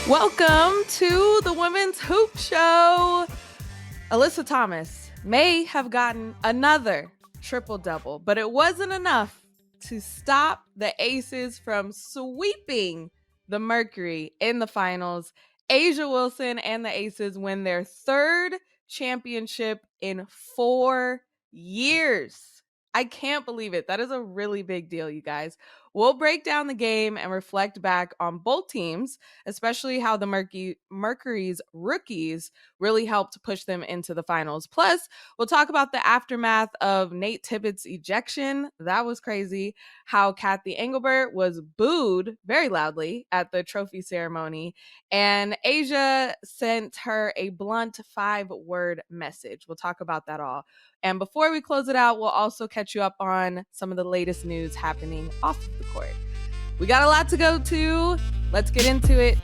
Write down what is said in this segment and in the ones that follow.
Welcome to the Women's Hoop Show. Alyssa Thomas may have gotten another triple-double, but it wasn't enough to stop the Aces from sweeping the Mercury in the finals. A'ja Wilson and the Aces win their third championship in 4 years. I can't believe it. That is a really big deal, you guys. We'll break down the game and reflect back on both teams, especially how the Mercury's rookies really helped push them into the finals. Plus, we'll talk about the aftermath of Nate Tibbetts' ejection. That was crazy. How Cathy Engelbert was booed very loudly at the trophy ceremony. And A'ja sent her a blunt 5-word message. We'll talk about that all. And before we close it out, we'll also catch you up on some of the latest news happening off of the court. We got a lot to go to. Let's get into it.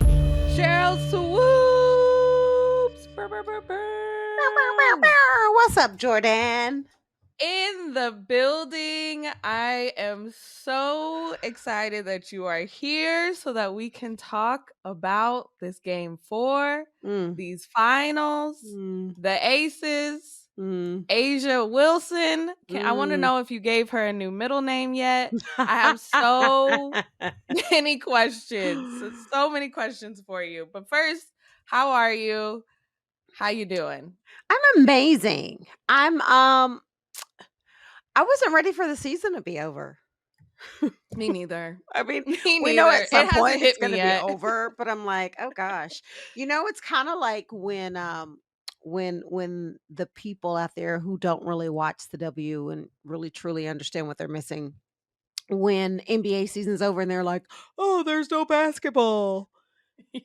Sheryl Swoopes. Brr, brr, brr, brr. What's up, Jordan? In the building. I am so excited that you are here so that we can talk about this game 4, these finals, the Aces. A'ja Wilson. I want to know if you gave her a new middle name yet. I have so many questions. So many questions for you. But first, how are you? How you doing? I'm amazing. I wasn't ready for the season to be over. Me neither. I mean, Me we know neither. at some It hasn't point hit it's going to me be yet. over, but I'm like, oh gosh. It's kind of like when the people out there who don't really watch the W and really truly understand what they're missing, when NBA season's over and they're like, oh, there's no basketball.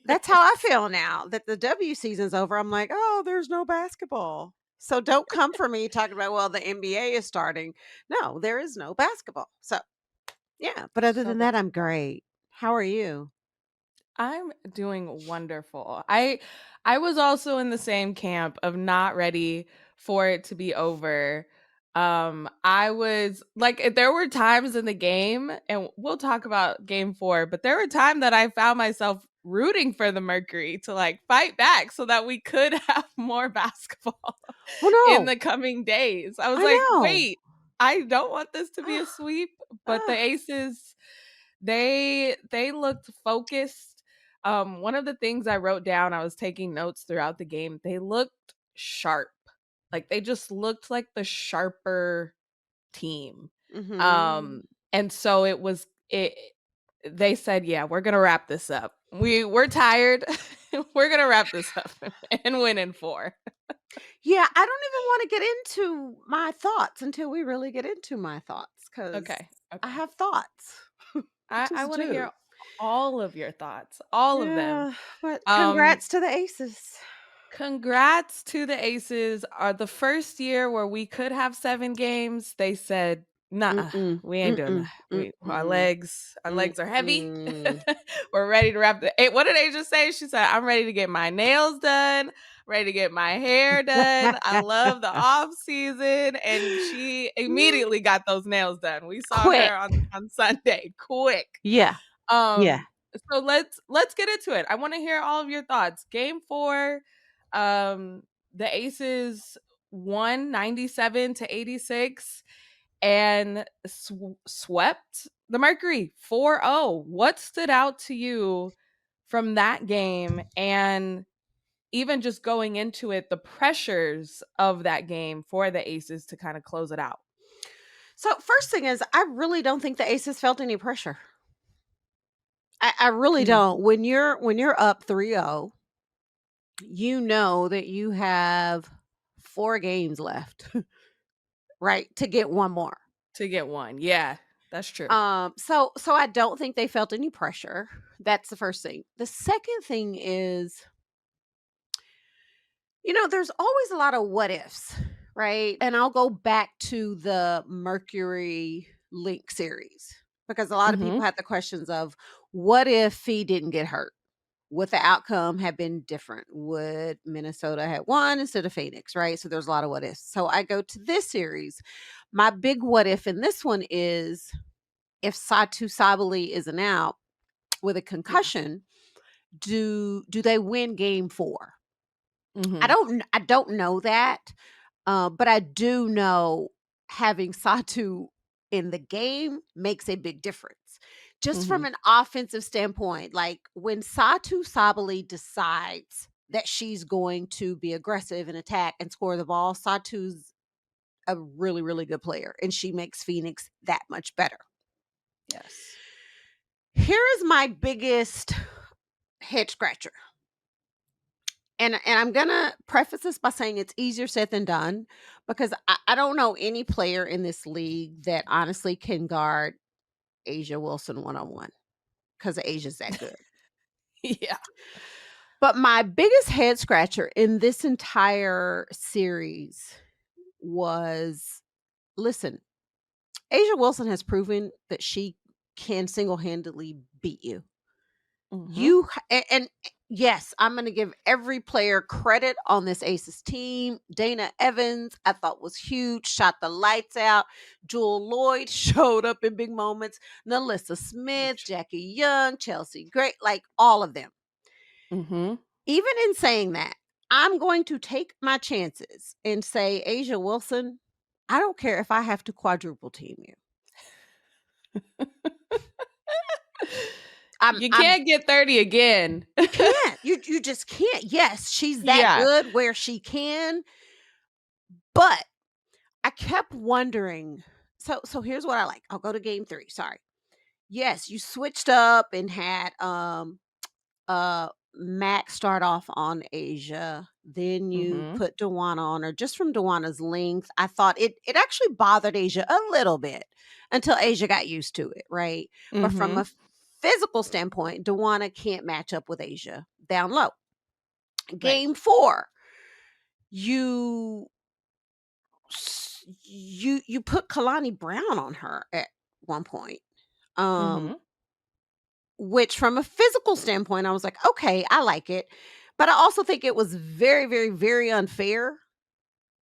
That's how I feel now that the W season's over. I'm like, oh, there's no basketball. So don't come for me talking about, well, the NBA is starting. No, there is no basketball. So, yeah. But other than that, I'm great. How are you? I'm doing wonderful. I was also in the same camp of not ready for it to be over. I was like, there were times in the game, and we'll talk about game 4, but there were times that I found myself rooting for the Mercury to like fight back so that we could have more basketball in the coming days. I was wait, I don't want this to be a sweep, but the Aces, they looked focused. One of the things I wrote down, I was taking notes throughout the game, they looked sharp. Like they just looked like the sharper team. And so they said, yeah, we're gonna wrap this up. We're tired. We're gonna wrap this up and win in 4. Yeah, I don't even want to get into my thoughts until we really get into my thoughts, because Okay. I have thoughts. I want to hear all of your thoughts, all of them. But congrats to the Aces. Congrats to the Aces. Are the first year where we could have 7 games, they said, nah, we ain't doing that. Our legs are heavy. We're ready to wrap what did A'ja say? She said, I'm ready to get my nails done, ready to get my hair done. I love the off season. And she immediately got those nails done. We saw her on Sunday. Quick. Yeah. So let's get into it. I want to hear all of your thoughts. Game 4, the Aces won 97-86 and swept the Mercury 4-0. What stood out to you from that game, and even just going into it, the pressures of that game for the Aces to kind of close it out? So first thing is, I really don't think the Aces felt any pressure. I really don't. When you're up 3-0, you know that you have 4 games left, right? To get one more. Yeah, that's true. So I don't think they felt any pressure. That's the first thing. The second thing is, there's always a lot of what ifs, right? And I'll go back to the Mercury Link series, because a lot of people had the questions of, what if he didn't get hurt? Would the outcome have been different? Would Minnesota have won instead of Phoenix, right? So there's a lot of what ifs. So I go to this series. My big what if in this one is if Satu Sabali isn't out with a concussion, do they win game 4? I don't know that, but I do know having Satu in the game makes a big difference. Just from an offensive standpoint, like when Satu Sabali decides that she's going to be aggressive and attack and score the ball, Satu's a really, really good player, and she makes Phoenix that much better. Yes. Here is my biggest head scratcher. And I'm gonna preface this by saying it's easier said than done, because I don't know any player in this league that honestly can guard A'ja Wilson one-on-one, because Asia's that good. Yeah. But my biggest head scratcher in this entire series was, listen, A'ja Wilson has proven that she can single-handedly beat you. And yes, I'm going to give every player credit on this Aces team. Dana Evans, I thought was huge, shot the lights out. Jewel Lloyd showed up in big moments. Nalissa Smith, Jackie Young, Chelsea Gray, like all of them. Even in saying that, I'm going to take my chances and say, A'ja Wilson, I don't care if I have to quadruple team you. You can't get 30 again. You can't. You just can't. Yes, she's that good where she can. But I kept wondering. So here's what I like. I'll go to game 3. Sorry. Yes, you switched up and had Mac start off on A'ja. Then you put DeWanna on her. Just from DeWanna's length, I thought it actually bothered A'ja a little bit until A'ja got used to it, right? But from a physical standpoint, DeWanna can't match up with A'ja down low. Game 4, you put Kalani Brown on her at one point. Which from a physical standpoint, I was like, okay, I like it. But I also think it was very, very, very unfair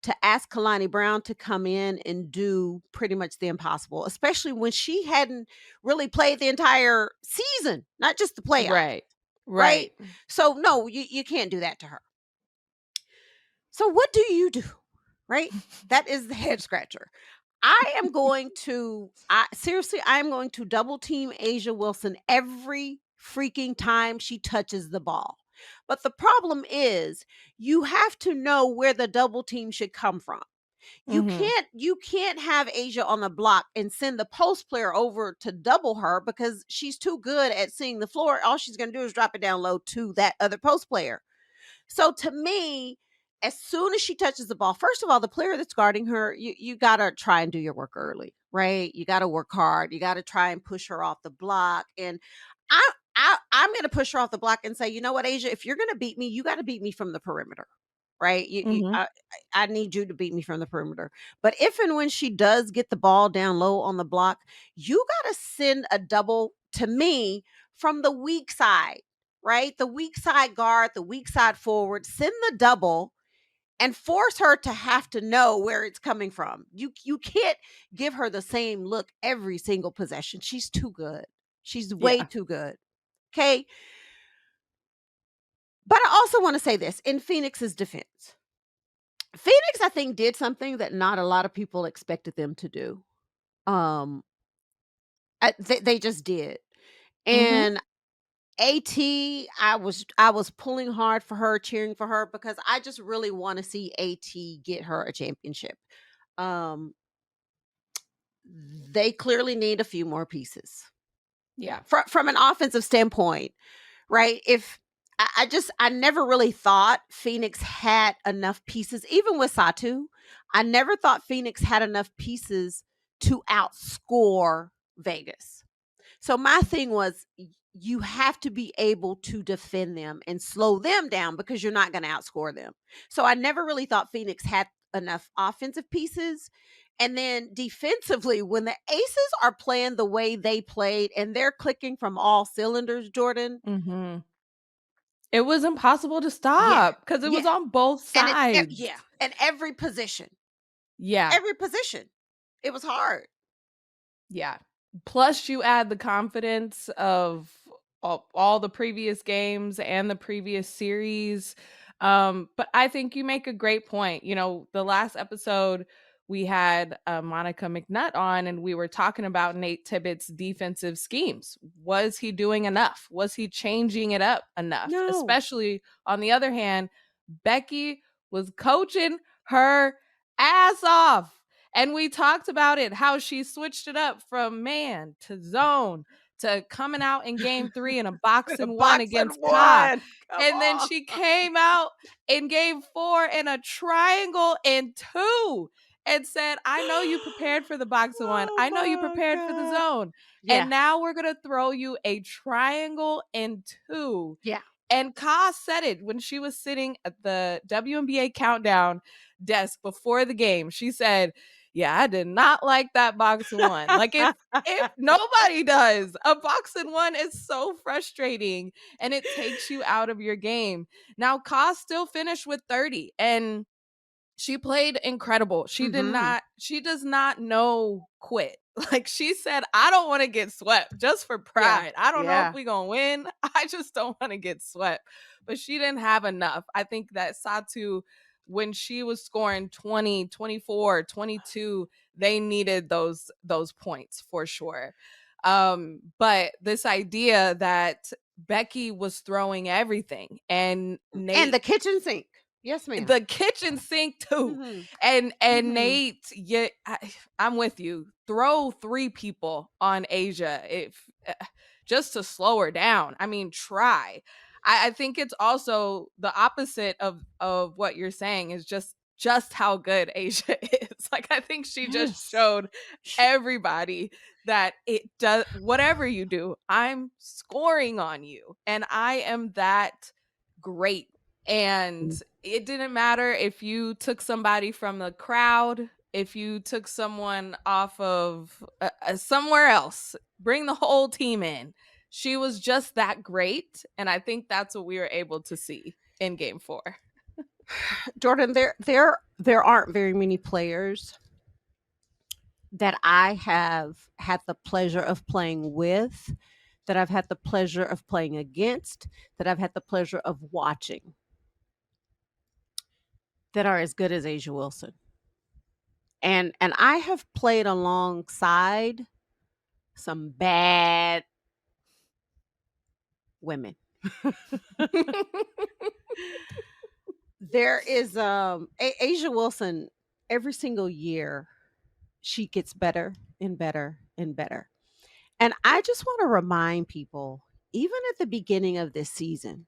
to ask Kalani Brown to come in and do pretty much the impossible, especially when she hadn't really played the entire season, not just the playoffs. Right? So no, you can't do that to her. So what do you do? Right? That is the head scratcher. I am going to double team A'ja Wilson every freaking time she touches the ball. But the problem is you have to know where the double team should come from. You can't have A'ja on the block and send the post player over to double her, because she's too good at seeing the floor. All she's going to do is drop it down low to that other post player. So to me, as soon as she touches the ball, first of all, the player that's guarding her, you got to try and do your work early, right? You got to work hard. You got to try and push her off the block. And I'm going to push her off the block and say, you know what, A'ja, if you're going to beat me, you got to beat me from the perimeter, right? I need you to beat me from the perimeter. But if and when she does get the ball down low on the block, you got to send a double to me from the weak side. Right? The weak side guard, the weak side forward, send the double and force her to have to know where it's coming from. You can't give her the same look every single possession. She's too good. She's way too good. Okay? But I also want to say this in Phoenix's defense. Phoenix, I think, did something that not a lot of people expected them to do. They just did. And AT, I was pulling hard for her, cheering for her, because I just really want to see AT get her a championship. They clearly need a few more pieces. Yeah. From an offensive standpoint, right? If I never really thought Phoenix had enough pieces, even with Satu. I never thought Phoenix had enough pieces to outscore Vegas. So my thing was, you have to be able to defend them and slow them down, because you're not going to outscore them. So I never really thought Phoenix had enough offensive pieces. And then defensively, when the Aces are playing the way they played and they're clicking from all cylinders, Jordan. It was impossible to stop because it was on both sides. And every position. Yeah. Every position. It was hard. Yeah. Plus, you add the confidence of all the previous games and the previous series. But I think you make a great point. You know, the last episode we had Monica McNutt on, and we were talking about Nate Tibbetts' defensive schemes. Was he doing enough? Was he changing it up enough? No. Especially on the other hand, Becky was coaching her ass off. And we talked about it, how she switched it up from man to zone to coming out in game 3 in a box and one Box and against Ka. one. Come And then on. she came out in game 4 in a triangle and 2 and said, I know you prepared for the box and one. Oh I know you my prepared for the God. zone. Yeah. And now we're going to throw you a triangle and 2. Yeah. And Ka said it when she was sitting at the WNBA countdown desk before the game. She said, yeah, I did not like that box and one. Like if nobody does. A box and one is so frustrating and it takes you out of your game. Now, Ka still finished with 30 and she played incredible. She does not know quit. Like she said, I don't want to get swept just for pride. I don't know if we're going to win. I just don't want to get swept. But she didn't have enough. I think that Satu, when she was scoring 20, 24, 22, they needed those points for sure. But this idea that Becky was throwing everything and Nate And the kitchen sink. Yes, ma'am. the kitchen sink too. And Nate, yeah, I'm with you. Throw 3 people on Asia if just to slow her down. I mean, try. I think it's also the opposite of what you're saying is just how good Asia is. Like I think she just showed everybody that it does whatever you do, I'm scoring on you and I am that great. And it didn't matter if you took somebody from the crowd, if you took someone off of somewhere else, bring the whole team in. She was just that great. And I think that's what we were able to see in game 4. Jordan, there aren't very many players that I have had the pleasure of playing with, that I've had the pleasure of playing against, that I've had the pleasure of watching, that are as good as Asia Wilson. And I have played alongside some bad women. There is Asia Wilson, every single year she gets better and better and better. And I just want to remind people, even at the beginning of this season,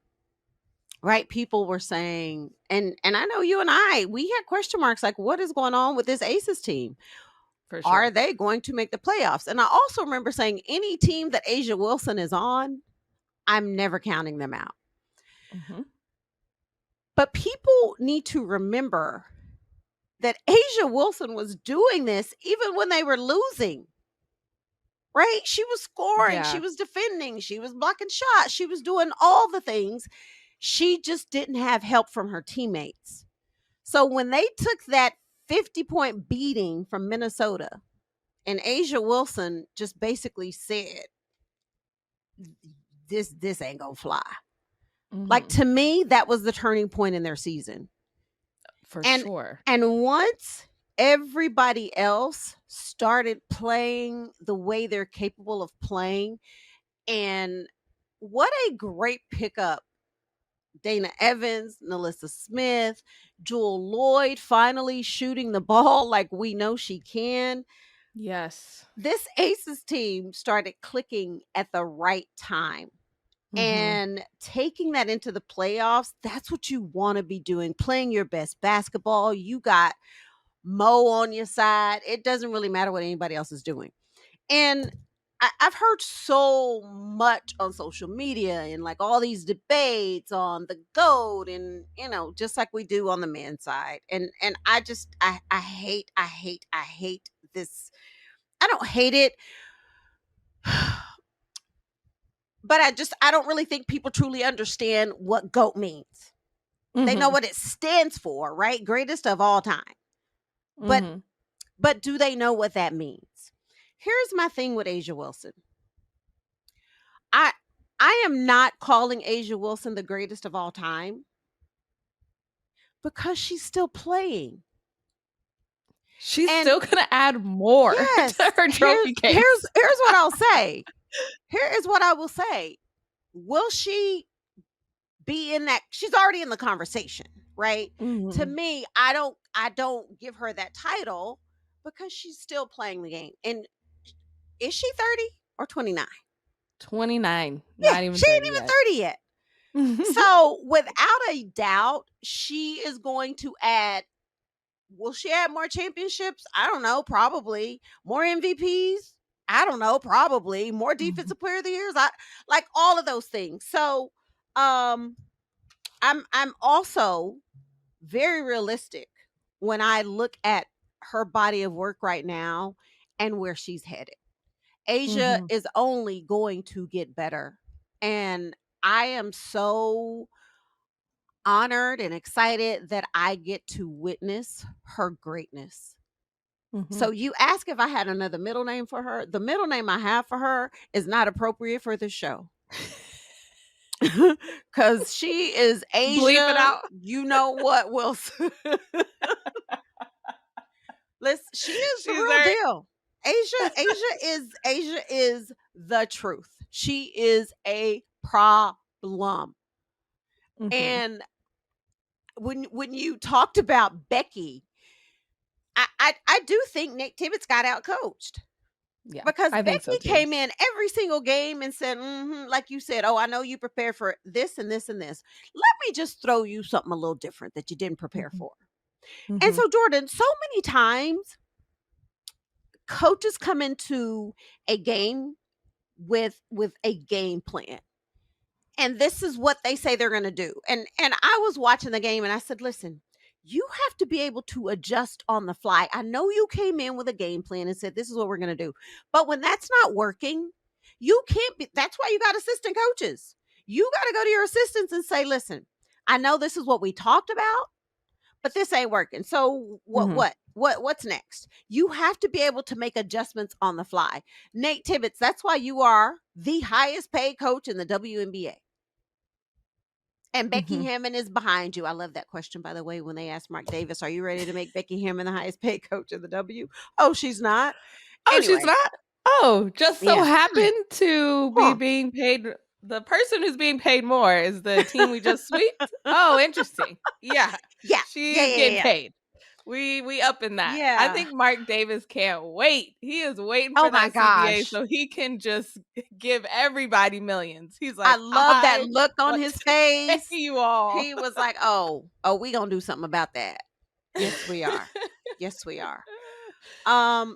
right? People were saying, and I know you and I, we had question marks like, what is going on with this Aces team? For sure. Are they going to make the playoffs? And I also remember saying, any team that Asia Wilson is on, I'm never counting them out. But people need to remember that Asia Wilson was doing this even when they were losing. Right? She was scoring, she was defending, she was blocking shots, she was doing all the things. She just didn't have help from her teammates. So when they took that 50-point beating from Minnesota, and Asia Wilson just basically said, this ain't gonna fly. Like, to me, that was the turning point in their season. For sure. And once everybody else started playing the way they're capable of playing, and what a great pickup Dana Evans, Alyssa Smith, Jewel Lloyd finally shooting the ball like we know she can. Yes. This Aces team started clicking at the right time. And taking that into the playoffs, that's what you want to be doing. Playing your best basketball. You got Mo on your side. It doesn't really matter what anybody else is doing. And I've heard so much on social media and like all these debates on the GOAT and, you know, just like we do on the men's side. And I hate this. I don't hate it. But I don't really think people truly understand what GOAT means. They know what it stands for, right? Greatest of all time. But do they know what that means? Here's my thing with Asia Wilson. I am not calling Asia Wilson the greatest of all time because she's still playing. She's And still gonna add more yes, to her trophy case. here's what I'll say. Here is what I will say. Will she be in that? She's already in the conversation, right? Mhm. To me, I don't give her that title because she's still playing the game. And is she 30 or 29? 29. Yeah, Not even she ain't 30 even yet. 30 yet. So, without a doubt, she is going to add. Will she add more championships? I don't know. Probably more MVPs. I don't know. Probably more defensive player of the years. I like all of those things. So, I'm also very realistic when I look at her body of work right now and where she's headed. Asia Mhm. is only going to get better, and I am so honored and excited that I get to witness her greatness. Mhm. So you ask if I had another middle name for her. The middle name I have for her is not appropriate for this show. Cause she is Bleep it Asia. out. You know what, Wilson? Listen, she is the She's real very deal. Asia is the truth. She is a problem. Mhm. And when you talked about Becky, I do think Nick Tibbetts got out coached Yeah, because I think so Becky too. came in every single game and said, like you said, oh, I know you prepared for this and this and this. Let me just throw you something a little different that you didn't prepare Mhm. for. And Mhm. so, Jordan, so many times coaches come into a game with a game plan. And this is what they say they're going to do. And I was watching the game and I said, "Listen, you have to be able to adjust on the fly. I know you came in with a game plan and said this is what we're going to do. But when that's not working, you can't be that's why you got assistant coaches. You got to go to your assistants and say, "Listen, I know this is what we talked about, but this ain't working. So Mhm. what's next?" You have to be able to make adjustments on the fly. Nate Tibbetts, that's why you are the highest paid coach in the WNBA. And Becky Mhm. Hammond is behind you. I love that question, by the way, when they asked Mark Davis, are you ready to make Becky Hammond the highest paid coach in the W? Oh, she's not. Oh, she's Anyway, not? Oh, just so yeah. happened to be Huh. being paid the person who's being paid more is the team we just sweeped? Oh, interesting. Yeah. Yeah. Yeah. She's Yeah. getting Yeah. paid. We up in that. I Yeah. think Mark Davis can't wait. He is waiting Oh for my that CBA gosh. so he can just give everybody millions. He's I like, love that "I look on want his to pay face. you all." He was like, we gonna do something about that. Yes, we are. Yes, we are.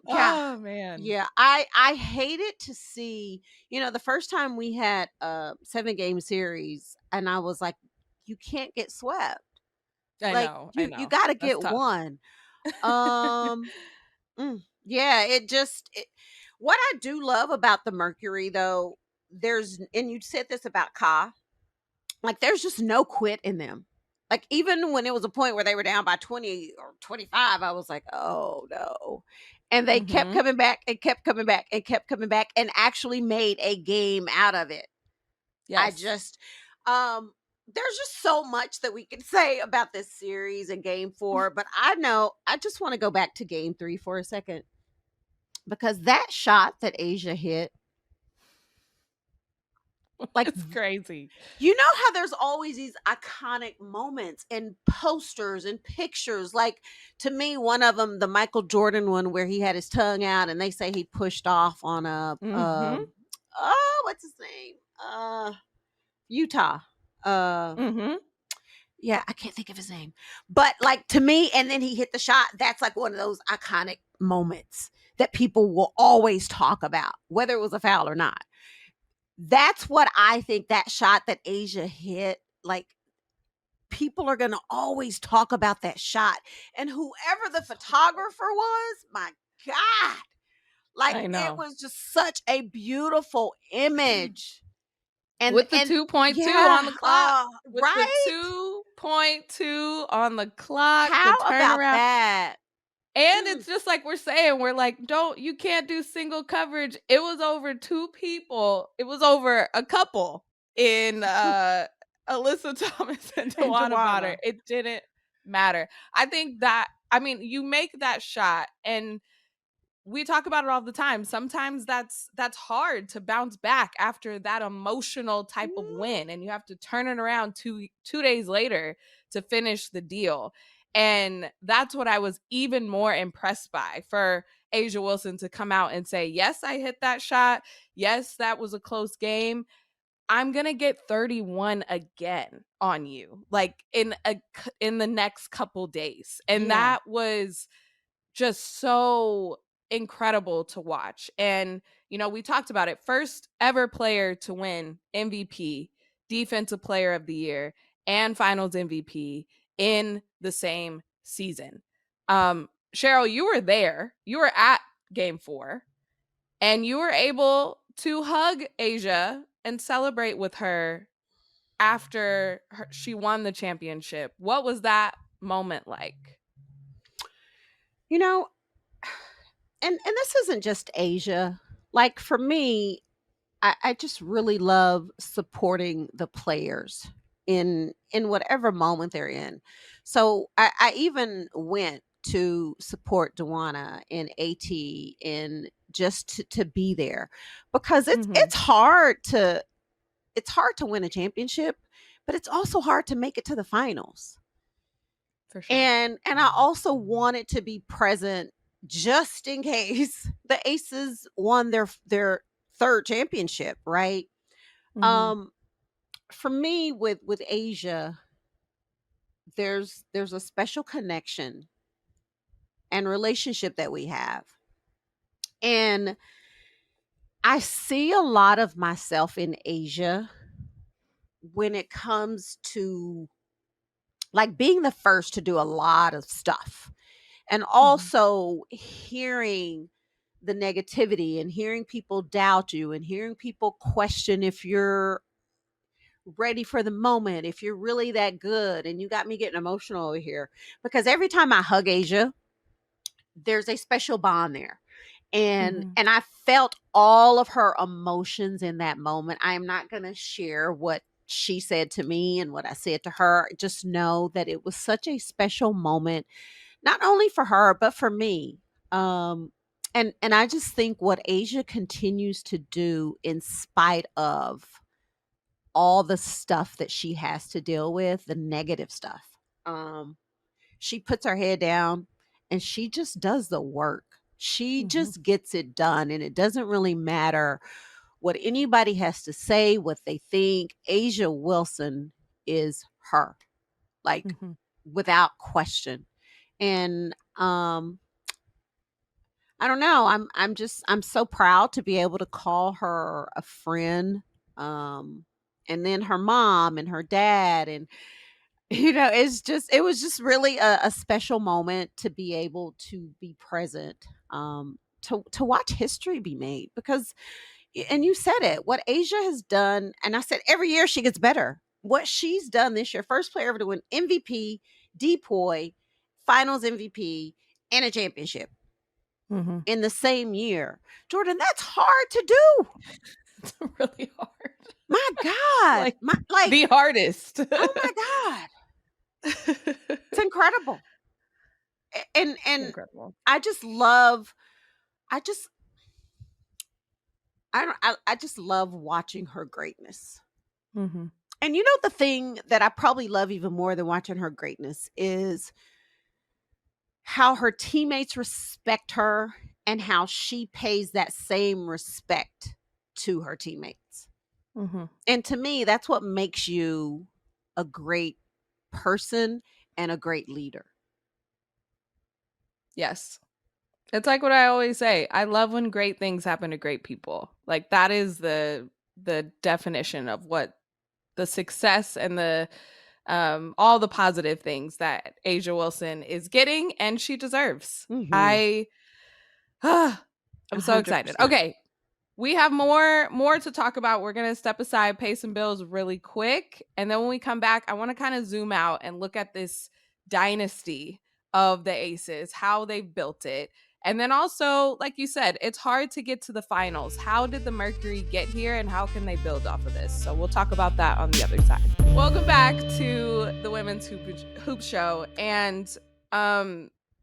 Yeah. Oh, man. Yeah, I hated to see, the first time we had a 7-game series and I was like, you can't get swept. I Like know, I you know. got to That's get tough. one. Um yeah, what I do love about the Mercury though, and you said this about Ka, like there's just no quit in them. Like even when it was a point where they were down by 20 or 25, I was like, "Oh no." And they kept Mhm. coming back and kept coming back and kept coming back and actually made a game out of it. I Yes. just there's just so much that we can say about this series and game 4, but I just want to go back to game 3 for a second because that shot that Asia hit, like It's crazy. you know how there's always these iconic moments and posters and pictures. Like to me, one of them, the Michael Jordan one, where he had his tongue out, and they say he pushed off on a Mhm. what's his name? Utah. Uh, Mhm. yeah, I can't think of his name, but like to me, and then he hit the shot. That's like one of those iconic moments that people will always talk about, whether it was a foul or not. That's what I think that shot that Asia hit, like people are going to always talk about that shot. And whoever the So good. photographer was, my God, like I it know. was just such a beautiful image. With the And 2.2 yeah, on the clock. With the right? 2.2 on the clock, the How about turnaround. that? And it's just like we're saying, we're like, you can't do single coverage. It was over two people. It was over a couple in Alyssa Thomas and And DeWanna Bonner. DeWanna. It didn't matter. I think that, I mean, you make that shot, and we talk about it all the time. Sometimes that's hard to bounce back after that emotional type of win, and you have to turn it around two days later to finish the deal. And that's what I was even more impressed by, for A'ja Wilson to come out and say, yes, I hit that shot. Yes, that was a close game. I'm going to get 31 again on you, like in the next couple days. And that was just so incredible to watch. And, we talked about it. First ever player to win MVP, Defensive Player of the Year, and Finals MVP in the same season. Sheryl, you were there. You were at Game 4, and you were able to hug A'ja and celebrate with her after she won the championship. What was that moment like? And this isn't just A'ja. Like, for me, I just really love supporting the players in whatever moment they're in. So I even went to support DeWanna and AT, and just to be there, because it's hard to win a championship, but it's also hard to make it to the finals. For sure. And I also wanted to be present just in case the Aces won their third championship, right? For me, with A'ja, there's a special connection and relationship that we have. And I see a lot of myself in A'ja when it comes to, like, being the first to do a lot of stuff, and also hearing the negativity, and hearing people doubt you, and hearing people question if you're ready for the moment, if you're really that good. And you got me getting emotional over here, because every time I hug A'ja, there's a special bond there. And I felt all of her emotions in that moment. I am not going to share what she said to me and what I said to her. Just know that it was such a special moment, not only for her, but for me. And I just think what A'ja continues to do, in spite of all the stuff that she has to deal with, the negative stuff, she puts her head down and she just does the work. She just gets it done, and it doesn't really matter what anybody has to say, what they think. A'ja Wilson is her, like, without question. And I don't know, I'm so proud to be able to call her a friend. And then her mom and her dad, and it was just really a special moment to be able to be present, to watch history be made. Because, and you said it, what A'ja has done, and I said every year she gets better. What she's done this year, first player ever to win MVP, DPOY, Finals MVP, and a championship in the same year. Jordan, that's hard to do. It's really hard. My God. Like the hardest. Oh my God. It's incredible. And incredible. I just love watching her greatness. And the thing that I probably love even more than watching her greatness is how her teammates respect her, and how she pays that same respect to her teammates. And to me, that's what makes you a great person and a great leader. Yes. It's like what I always say. I love when great things happen to great people. Like, that is the definition of what the success and the all the positive things that A'ja Wilson is getting, and she deserves. I'm so excited. 100%. Okay. We have more to talk about. We're going to step aside, pay some bills really quick. And then when we come back, I want to kind of zoom out and look at this dynasty of the Aces, how they've built it. And then also, like you said, it's hard to get to the finals. How did the Mercury get here and how can they build off of this? So we'll talk about that on the other side. Welcome back to the Women's Hoop Show. And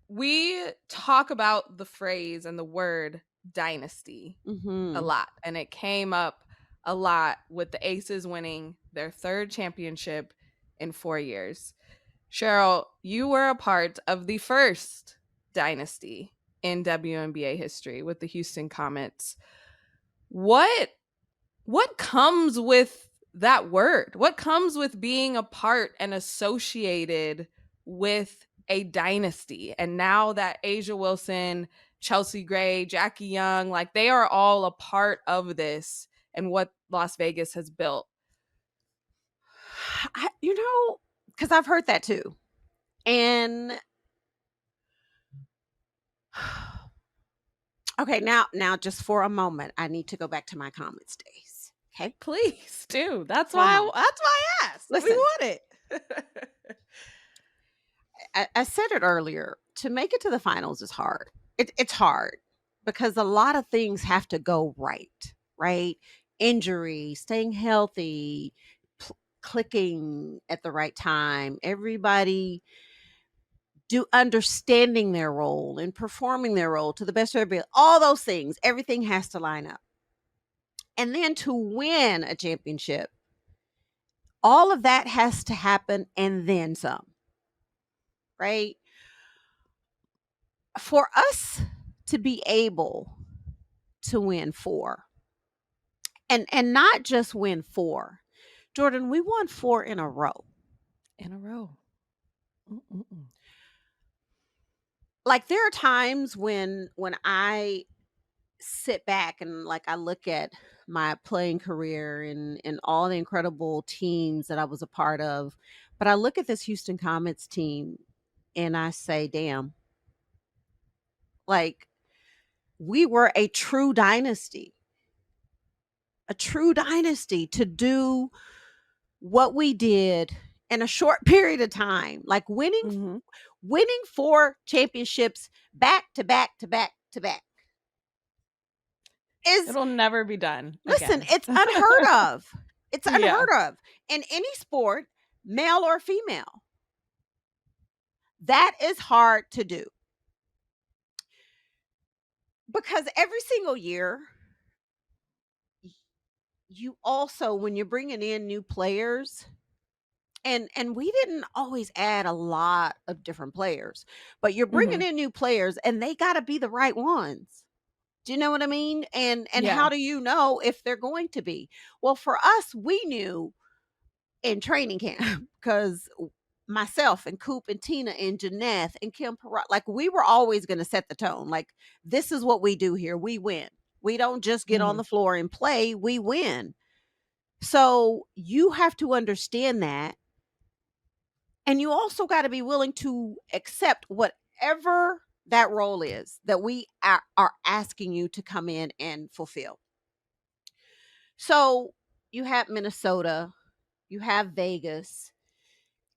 we talk about the phrase and the word dynasty a lot. And it came up a lot with the Aces winning their third championship in 4 years. Sheryl, you were a part of the first dynasty in WNBA history with the Houston Comets. What comes with that word? What comes with being a part and associated with a dynasty? And now that A'ja Wilson, Chelsea Gray, Jackie Young, like they are all a part of this and what Las Vegas has built. Because I've heard that too. And okay, now just for a moment, I need to go back to my Comets days. Okay, please do. That's why I asked. Listen, we want it. I said it earlier. To make it to the finals is hard. It's hard because a lot of things have to go right? Injury, staying healthy, clicking at the right time. Everybody understanding their role and performing their role to the best of their ability. All those things, everything has to line up. And then to win a championship, all of that has to happen and then some, right? For us to be able to win 4 and not just win 4, Jordan, we won 4 in a row. Like there are times when I sit back and like I look at my playing career and all the incredible teams that I was a part of, but I look at this Houston Comets team and I say, damn, like we were a true dynasty to do what we did in a short period of time, like winning 4 championships back to back to back to back. It'll never be done. Listen, it's unheard of. It's unheard of in any sport, male or female. That is hard to do. Because every single year, you also, when you're bringing in new players, and we didn't always add a lot of different players, but you're bringing in new players and they got to be the right ones. Do you know what I mean? And how do you know if they're going to be? Well, for us, we knew in training camp because myself and Coop and Tina and Janeth and Kim Perrott, like we were always going to set the tone. Like this is what we do here. We win. We don't just get on the floor and play. We win. So you have to understand that. And you also got to be willing to accept whatever that role is that we are asking you to come in and fulfill. So you have Minnesota, you have Vegas,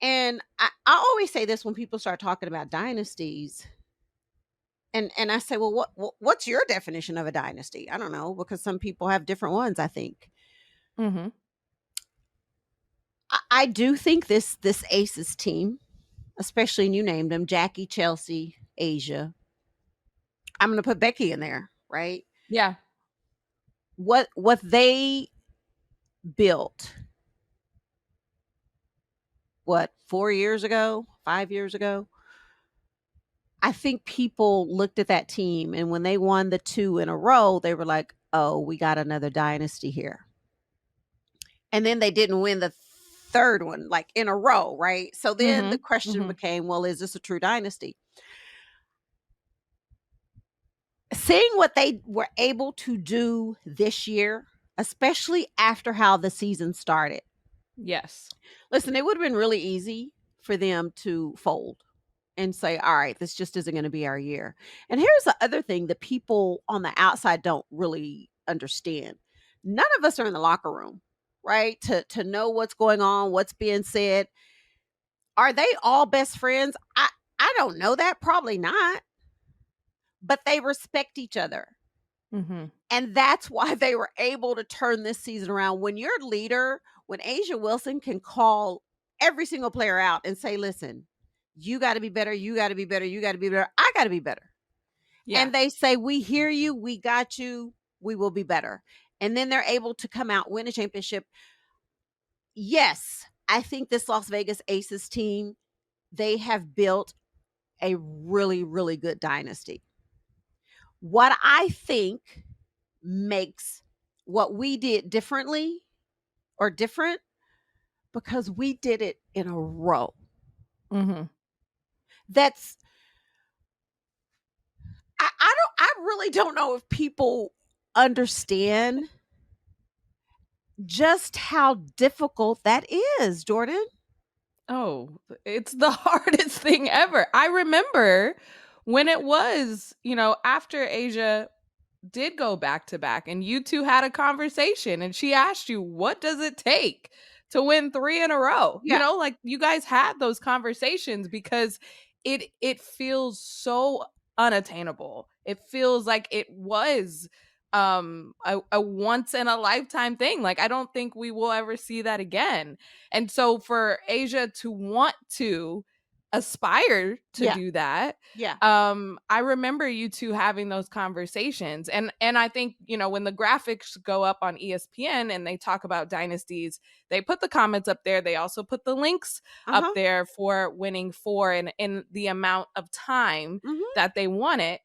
and I always say this when people start talking about dynasties, and I say, well, what's your definition of a dynasty? I don't know, because some people have different ones, I think. I do think this Aces team, especially, and you named them, Jackie, Chelsea, A'ja. I'm going to put Becky in there, right? Yeah. What they built, 4 years ago, 5 years ago? I think people looked at that team, and when they won the 2 in a row, they were like, oh, we got another dynasty here. And then they didn't win the third one, like in a row, right? So then the question became, well, is this a true dynasty? Seeing what they were able to do this year, especially after how the season started. Yes. Listen, it would have been really easy for them to fold and say, all right, this just isn't going to be our year. And here's the other thing that people on the outside don't really understand. None of us are in the locker room, right? To know what's going on, what's being said. Are they all best friends? I don't know that. Probably not. But they respect each other. Mhm. And that's why they were able to turn this season around. When your leader, when Asia Wilson can call every single player out and say, listen, you got to be better. You got to be better. You got to be better. I got to be better. Yeah. And they say, we hear you. We got you. We will be better. And then they're able to come out, win a championship. Yes, I think this Las Vegas Aces team, they have built a really, really good dynasty. What I think makes what we did differently or different because we did it in a row. Mhm. That's I really don't know if people understand just how difficult that is, Jordan. Oh, it's the hardest thing ever. I remember when it was, after Asia did go back to back and you two had a conversation and she asked you, what does it take to win 3 in a row? Yeah. Like you guys had those conversations because it feels so unattainable. It feels like it was a once in a lifetime thing. Like I don't think we will ever see that again. And so for Asia to want to aspire to Yeah. do that, Yeah. I remember you two having those conversations. And I think, when the graphics go up on ESPN and they talk about dynasties, they put the comments up there. They also put the links up Uh-huh. there for winning 4 and in the amount of time Mhm. that they won it.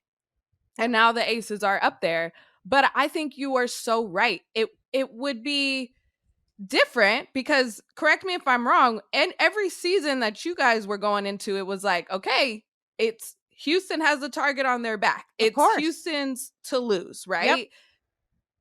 And now the Aces are up there. But I think you are so right. It would be different because, correct me if I'm wrong, and every season that you guys were going into, it was like, okay, it's Houston has the target on their back. Of It's course. Houston's to lose, Yep. right?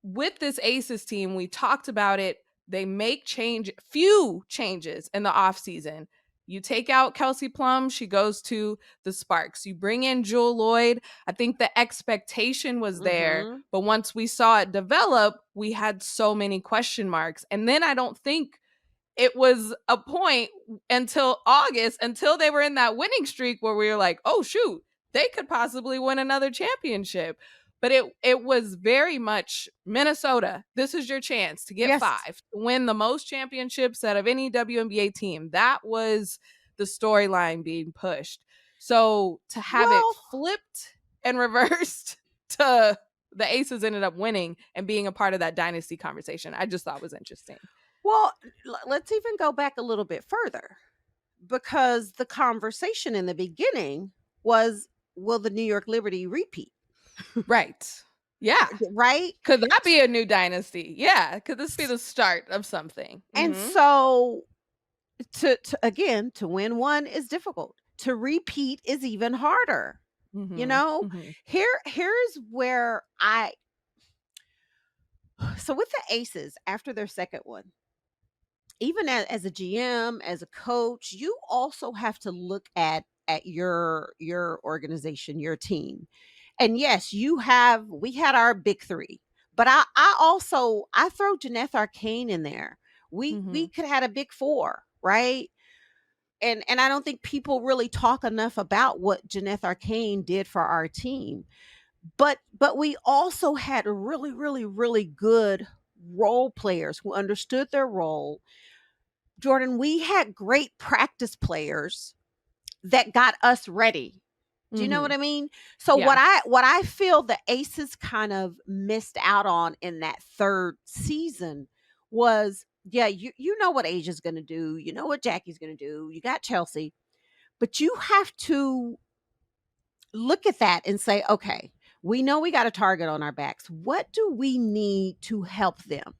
With this Aces team, we talked about it. They make few changes in the offseason. You take out Kelsey Plum, she goes to the Sparks. You bring in Jewel Lloyd. I think the expectation was there, Mhm. but once we saw it develop, we had so many question marks. And then I don't think it was a point until August, until they were in that winning streak where we were like, oh shoot, they could possibly win another championship. But it was very much Minnesota. This is your chance to get Yes. 5, to win the most championships out of any WNBA team. That was the storyline being pushed. So to have it Well, flipped and reversed to the Aces ended up winning and being a part of that dynasty conversation, I just thought was interesting. well, let's even go back a little bit further because the conversation in the beginning was, will the New York Liberty repeat? Right. Yeah. Right? Could that be a new dynasty? Yeah. Could this be the start of something? And Mm-hmm. so to again, to win one is difficult. To repeat is even harder. You Mm-hmm. know? Mm-hmm. Here's where so with the Aces after their second one, even as a GM, as a coach, you also have to look at your organization, your team. And yes, we had our big 3. But I throw Janeth Arcane in there. Mm-hmm. We could have had a big 4, right? And I don't think people really talk enough about what Janeth Arcane did for our team. But we also had really, really, really good role players who understood their role. Jordan, we had great practice players that got us ready. Do you know Mm-hmm. what I mean? So Yeah. what I feel the Aces kind of missed out on in that third season was, yeah, you know what Asia's going to do, you know what Jackie's going to do. You got Chelsea, but you have to look at that and say, okay, we know we got a target on our backs. What do we need to help them?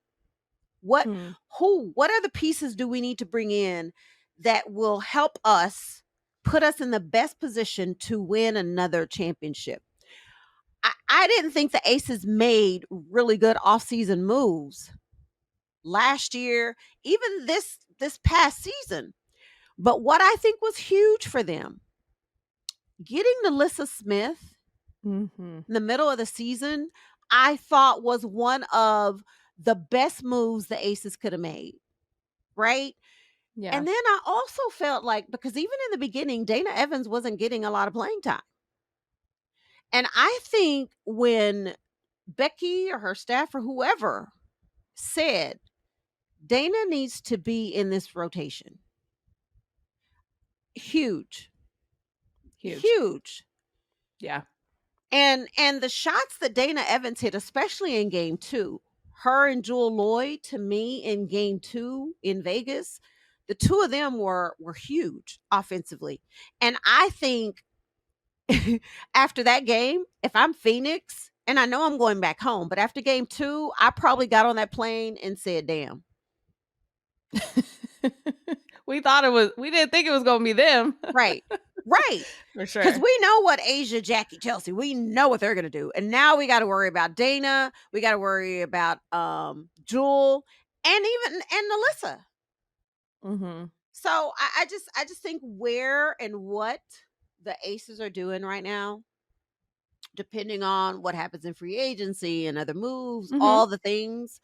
What Mm-hmm. what other pieces do we need to bring in that will help us put us in the best position to win another championship? I didn't think the Aces made really good offseason moves last year, even this past season. But what I think was huge for them, getting Alyssa Smith Mm-hmm. in the middle of the season, I thought was one of the best moves the Aces could have made, right? Yeah. And then I also felt like, because even in the beginning, Dana Evans wasn't getting a lot of playing time. And I think when Becky or her staff or whoever said Dana needs to be in this rotation, huge, Huge. huge. Yeah. And the shots that Dana Evans hit, especially in game 2, her and Jewel Lloyd, to me, in game 2 in Vegas, the two of them were huge offensively. And I think after that game, if I'm Phoenix, and I know I'm going back home, but after game 2, I probably got on that plane and said, "Damn." We didn't think it was going to be them. Right. Right. For Because sure. we know what Asia, Jackie, Chelsea, we know what they're gonna do. And now we gotta worry about Dana, we gotta worry about Jewel, and even and Alyssa. Mhm. So I just think where and what the Aces are doing right now, depending on what happens in free agency and other moves, Mhm. all the things,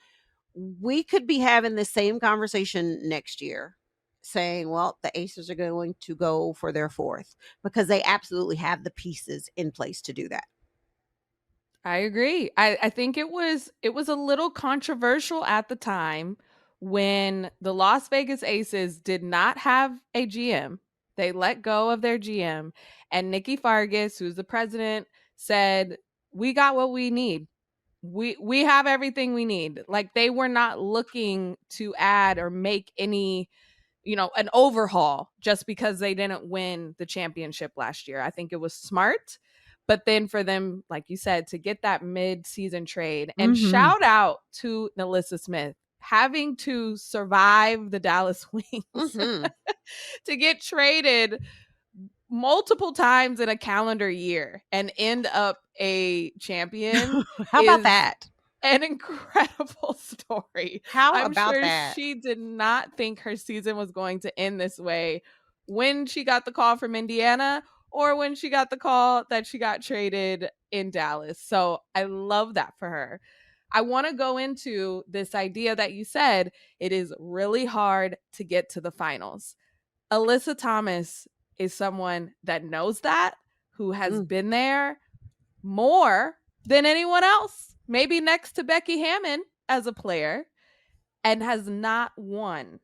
we could be having the same conversation next year, saying, well, the Aces are going to go for their fourth, because they absolutely have the pieces in place to do that. I agree. I think it was a little controversial at the time when the Las Vegas Aces did not have a GM. They let go of their GM, and Nikki Fargas, who's the president, said, "We got what we need. We have everything we need." Like, they were not looking to add or make any, an overhaul just because they didn't win the championship last year. I think it was smart. But then for them, like you said, to get that mid-season trade, and Mhm. shout out to Alyssa Smith having to survive the Dallas Wings Mhm. to get traded multiple times in a calendar year and end up a champion How about is that? an incredible story. How I'm about sure that? she did not think her season was going to end this way when she got the call from Indiana, or when she got the call that she got traded in Dallas. So I love that for her. I want to go into this idea that you said it is really hard to get to the finals. Alyssa Thomas is someone that knows that, who has Mm. been there more than anyone else, maybe next to Becky Hammon as a player, and has not won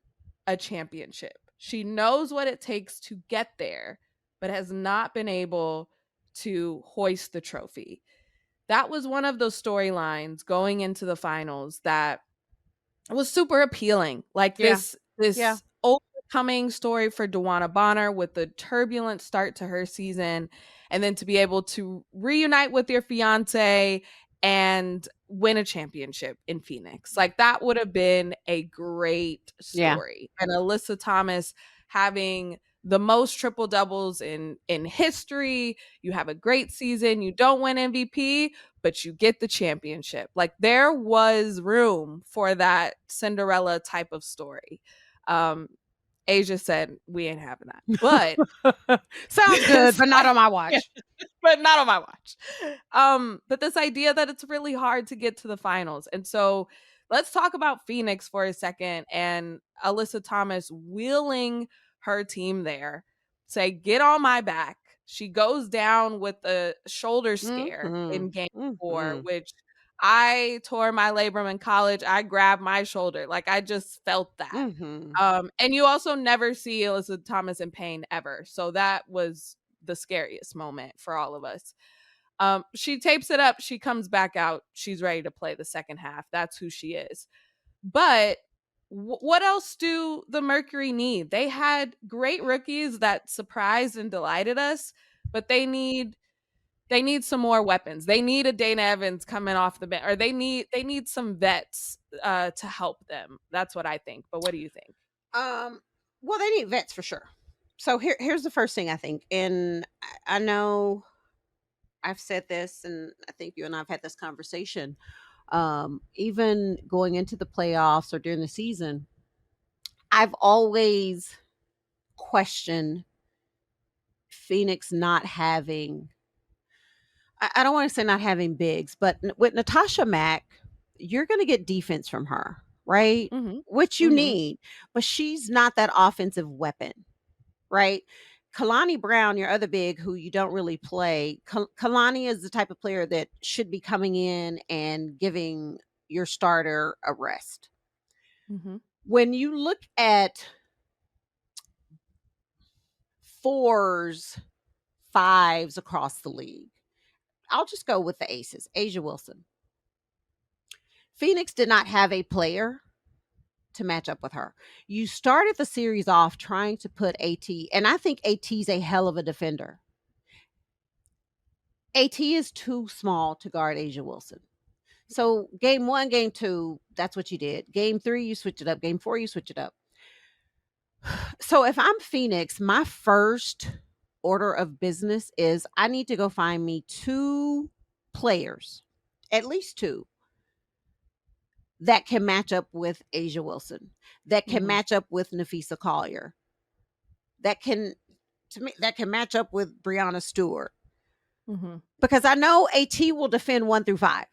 a championship. She knows what it takes to get there, but has not been able to hoist the trophy. That was one of those storylines going into the finals that was super appealing. Like, Yeah. Yeah. this overcoming story for DeWanna Bonner with the turbulent start to her season, and then to be able to reunite with your fiance and win a championship in Phoenix. Like, that would have been a great Yeah. story. And Alyssa Thomas having the most triple doubles in history. You have a great season, you don't win MVP, but you get the championship. Like, there was room for that Cinderella type of story. Um, Asia said we ain't having that, but Sounds good, this, but not on my yeah, watch. but not on my watch. But this idea that it's really hard to get to the finals, and so let's talk about Phoenix for a second and Alyssa Thomas wheeling her team there. Say, get on my back. She goes down with a shoulder scare Mhm. in game 4, Mhm. which I tore my labrum in college. I grabbed my shoulder. Like, I just felt that. Mhm. And you also never see Alyssa Thomas in pain ever. So that was the scariest moment for all of us. She tapes it up. She comes back out. She's ready to play the second half. That's who she is. But what else do the Mercury need? They had great rookies that surprised and delighted us, but they need some more weapons. They need a Dana Evans coming off the bench, or they need some vets to help them. That's what I think. But what do you think? Um, well, they need vets for sure. So here's the first thing I think, and I know I've said this, and I think you and I've had this conversation. Even going into the playoffs or during the season, I've always questioned Phoenix not having. I don't want to say not having bigs, but with Natasha Mack, you're going to get defense from her. right? Mhm. Which you Mhm. need, but she's not that offensive weapon, right? Kalani Brown, your other big who you don't really play. Kalani is the type of player that should be coming in and giving your starter a rest. Mhm. When you look at fours, fives across the league, I'll just go with the aces. Asia Wilson. Phoenix did not have a player to match up with her. You started the series off trying to put AT, and I think AT's a hell of a defender. AT is too small to guard Asia Wilson. So game 1, game 2, that's what you did. Game 3, you switch it up. Game 4, you switch it up. So if I'm Phoenix, my first order of business is I need to go find me 2 players, at least 2, that can match up with Asia Wilson, that can Mhm. match up with Nafisa Collier, that can that can match up with Brianna Stewart. Mhm. Because I know AT will defend 1 through 5.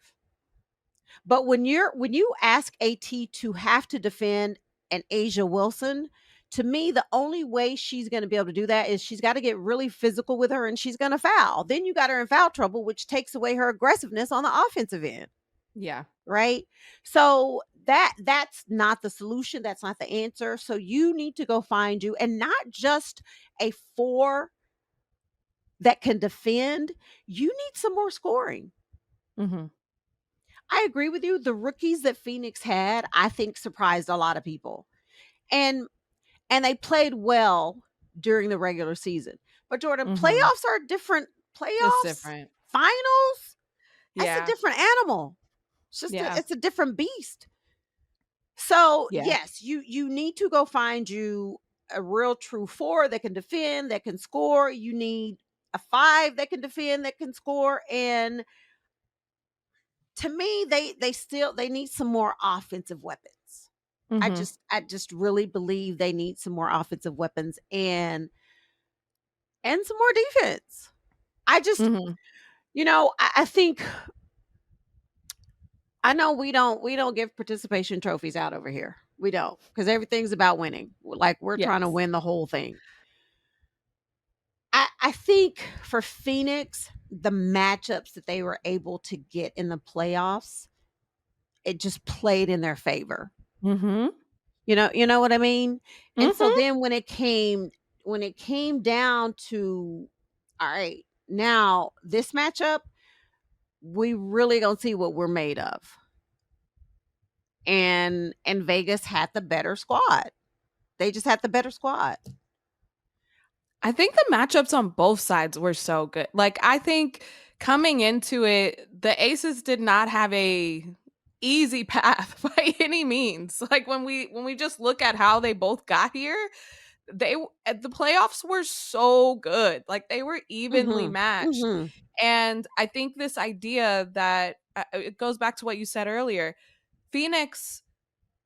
But when you ask AT to have to defend an Asia Wilson, to me, the only way she's going to be able to do that is she's got to get really physical with her and she's going to foul. Then you got her in foul trouble, which takes away her aggressiveness on the offensive end, Yeah. right? So that's not the solution. That's not the answer. So you need to go find you, and not just a 4 that can defend. You need some more scoring. Mhm. I agree with you. The rookies that Phoenix had, I think, surprised a lot of people. And they played well during the regular season. But Jordan, Mhm. playoffs are different. It's Playoffs, different. finals, that's a Yeah. different animal. Yeah. It's a different beast. So, Yeah. yes, you need to go find you a real true 4 that can defend, that can score. You need a 5 that can defend, that can score. And to me, they need some more offensive weapons. Mhm. I just really believe they need some more offensive weapons and some more defense. I just, Mhm. I think I know we don't give participation trophies out over here. We don't, because everything's about winning. Like, we're trying to Yes. win the whole thing. I think for Phoenix, the matchups that they were able to get in the playoffs, it just played in their favor. Mhm. You know what I mean? And so Mhm. then when it came down to, all right, now this matchup, we really gonna see what we're made of. And Vegas had the better squad. They just had the better squad. I think the matchups on both sides were so good. Like, I think coming into it, the Aces did not have a easy path by any means. Like, when we just look at how they both got here, the playoffs were so good. Like, they were evenly Mhm. matched. Mhm. And I think this idea that it goes back to what you said earlier. Phoenix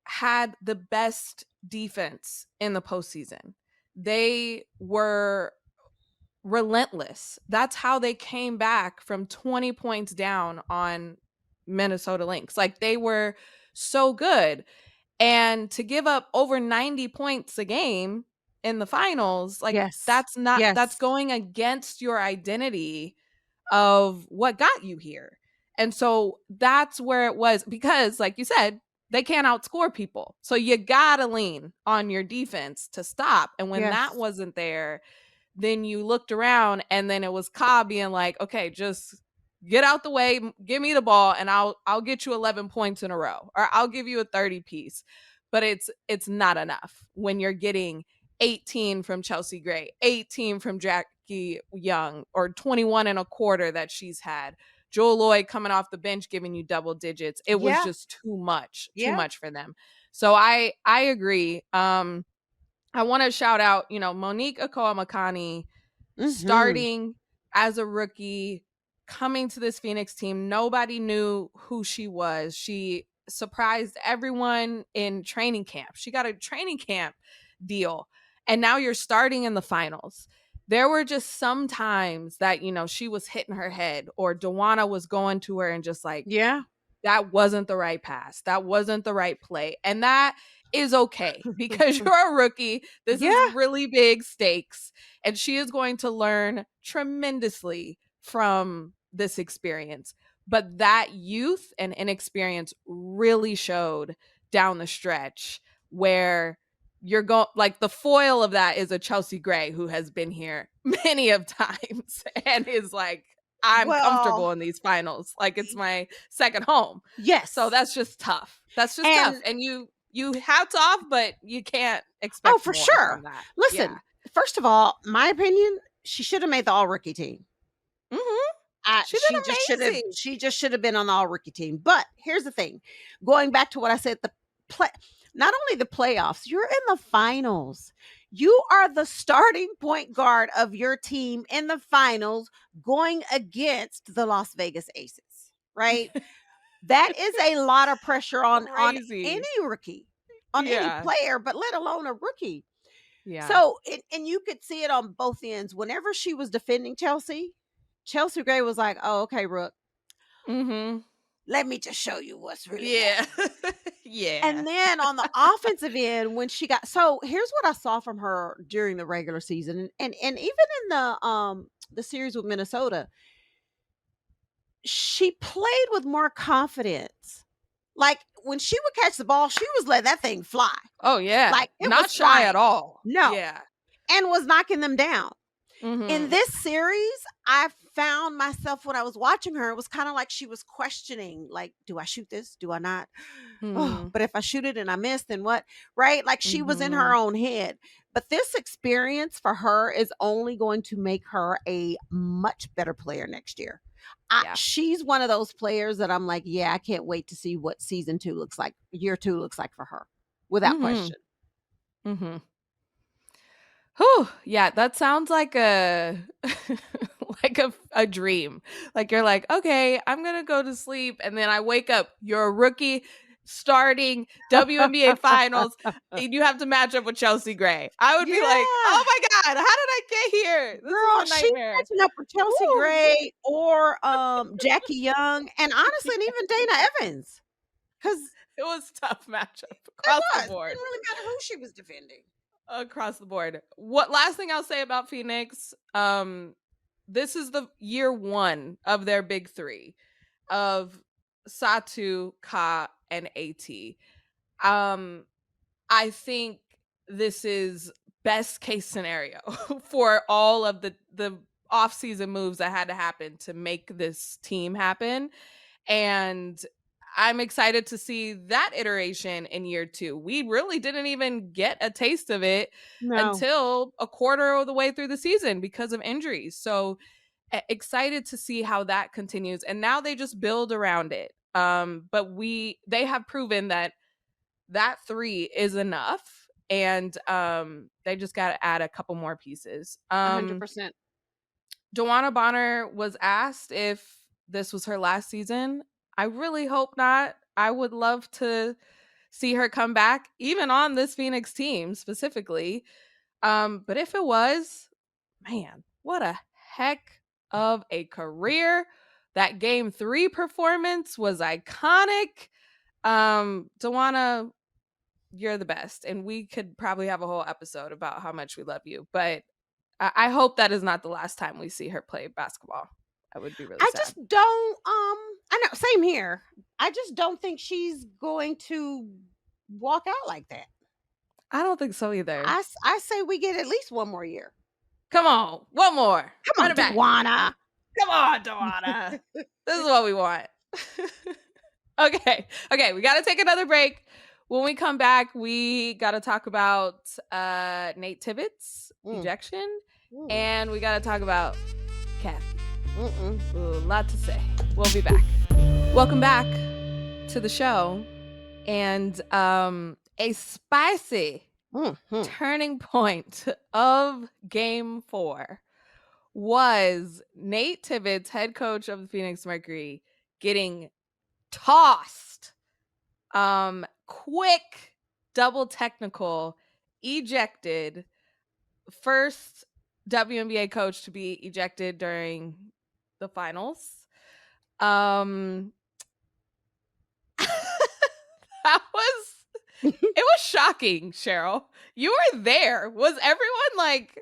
had the best defense in the postseason. They were relentless. That's how they came back from 20 points down on Minnesota Lynx. Like, they were so good. And to give up over 90 points a game in the finals, like, Yes. that's Yes. going against your identity of what got you here. And so that's where it was, because like you said, they can't outscore people. So you got to lean on your defense to stop. And when that Yes. wasn't there, then you looked around and then it was Cobb being like, okay, just get out the way, give me the ball, and I'll get you 11 points in a row, or I'll give you a 30 piece. But it's not enough when you're getting 18 from Chelsea Gray, 18 from Jackie Young, or 21 and a quarter that she's had. Joel Lloyd coming off the bench giving you double digits. It was Yeah. just too Yeah. much for them. So I agree. I want to shout out, Monique Akoamakani Mhm. starting as a rookie, coming to this Phoenix team. Nobody knew who she was. She surprised everyone in training camp. She got a training camp deal. And now you're starting in the finals. There were just some times that, she was hitting her head, or DeWanna was going to her and just like Yeah. that wasn't the right pass. That wasn't the right play. And that is okay because you're a rookie. This is really big stakes. And she is going to learn tremendously from this experience. But that youth and inexperience really showed down the stretch where you're going, like, the foil of that is a Chelsea Gray who has been here many of times and is like, I'm comfortable in these finals. Like, it's my second home. Yes. So that's just tough. That's just tough. And you hats off, but you can't expect for more sure. from that. Listen, first of all, my opinion, she should have made the all rookie team. She did amazing. She just should have been on the all rookie team. But here's the thing, going back to what I said, not only the playoffs, you're in the finals. You are the starting point guard of your team in the finals going against the Las Vegas Aces, right? That is a lot of pressure on any rookie, on any player, but let alone a rookie. Yeah. So, and you could see it on both ends. Whenever she was defending Chelsea Gray was like, "Oh, okay, Rook. Let me just show you what's really happening." Yeah. And then on the offensive end, when she got, so here's what I saw from her during the regular season, and even in the series with Minnesota, she played with more confidence. Like, when she would catch the ball, she was letting that thing fly. Oh yeah, like it not was shy flying. at all. No, Yeah, and was knocking them down. Mm-hmm. In this series, I found myself when I was watching her, it was kind of like she was questioning, like, do I shoot this? Do I not? Oh, but if I shoot it and I miss, then what? Right? Like, she was in her own head. But this experience for her is only going to make her a much better player next year. She's one of those players that I'm like, yeah, I can't wait to see what season 2 looks like, year 2 looks like for her, without question. Whew, yeah, that sounds like a like a dream. Like, you're like, okay, I'm gonna go to sleep, and then I wake up. You're a rookie starting WNBA finals, and you have to match up with Chelsea Gray. I would be like, oh my god, how did I get here? This Girl, is a nightmare. She's matching up with Chelsea Gray or Jackie Young, and honestly, and even Dana Evans, because it was a tough matchup across the board. It didn't really matter who she was defending. Across the board. What last thing I'll say about Phoenix, this is the year 1 of their big 3 of Satu, Ka, and AT. I think this is best case scenario for all of the off-season moves that had to happen to make this team happen. And I'm excited to see that iteration in year 2. We really didn't even get a taste of it until a quarter of the way through the season because of injuries. So excited to see how that continues. And now they just build around it. But they have proven that 3 is enough. And they just got to add a couple more pieces. 100%. DeWanna Bonner was asked if this was her last season. I really hope not. I would love to see her come back, even on this Phoenix team specifically. But if it was, man, what a heck of a career. That game 3 performance was iconic. DeWanna, you're the best. And we could probably have a whole episode about how much we love you. But I hope that is not the last time we see her play basketball. I would be really sad. I just don't, I know, same here. I just don't think she's going to walk out like that. I don't think so either. I say we get at least one more year. Come on, one more. Come on, DeWanna. Come on, DeWanna. This is what we want. Okay, we got to take another break. When we come back, we got to talk about Nate Tibbetts' ejection, and we got to talk about Cathy. Ooh, a lot to say. We'll be back. Welcome back to the show. And a spicy turning point of Game 4 was Nate Tibbetts, head coach of the Phoenix Mercury, getting tossed. Quick double technical, ejected. First WNBA coach to be ejected during the finals. It was shocking, Sheryl. You were there. Was everyone like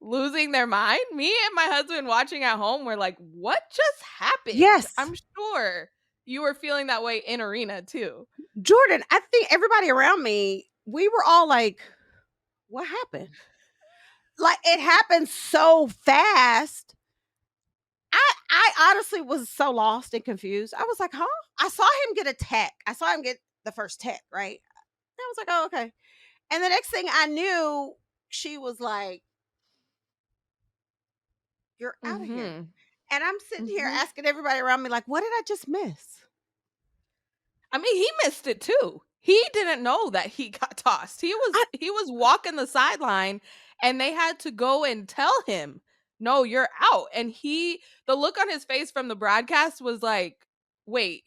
losing their mind? Me and my husband watching at home were like, what just happened? Yes. I'm sure you were feeling that way in arena too. Jordan, I think everybody around me, we were all like, what happened? Like, it happened so fast. I honestly was so lost and confused. I was like, huh? I saw him get a tech. I saw him get the first tech, right? I was like, oh, okay. And the next thing I knew, she was like, you're out of here. Mm-hmm. And I'm sitting here Mm-hmm. asking everybody around me, like, what did I just miss? I mean, he missed it too. He didn't know that he got tossed. He was walking the sideline and they had to go and tell him, "No, you're out." And the look on his face from the broadcast was like, "Wait,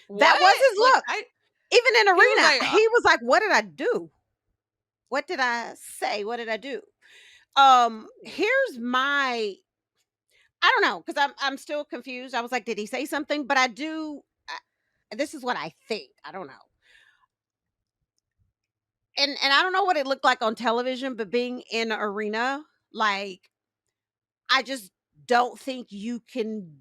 That what?" was his Like look. Even in he was arena, like, he was like, what did I do? What did I say? What did I do? Here's my I don't know, because I'm still confused. I was like, did he say something? But this is what I think. I don't know. And I don't know what it looked like on television, but being in arena, like, I just don't think you can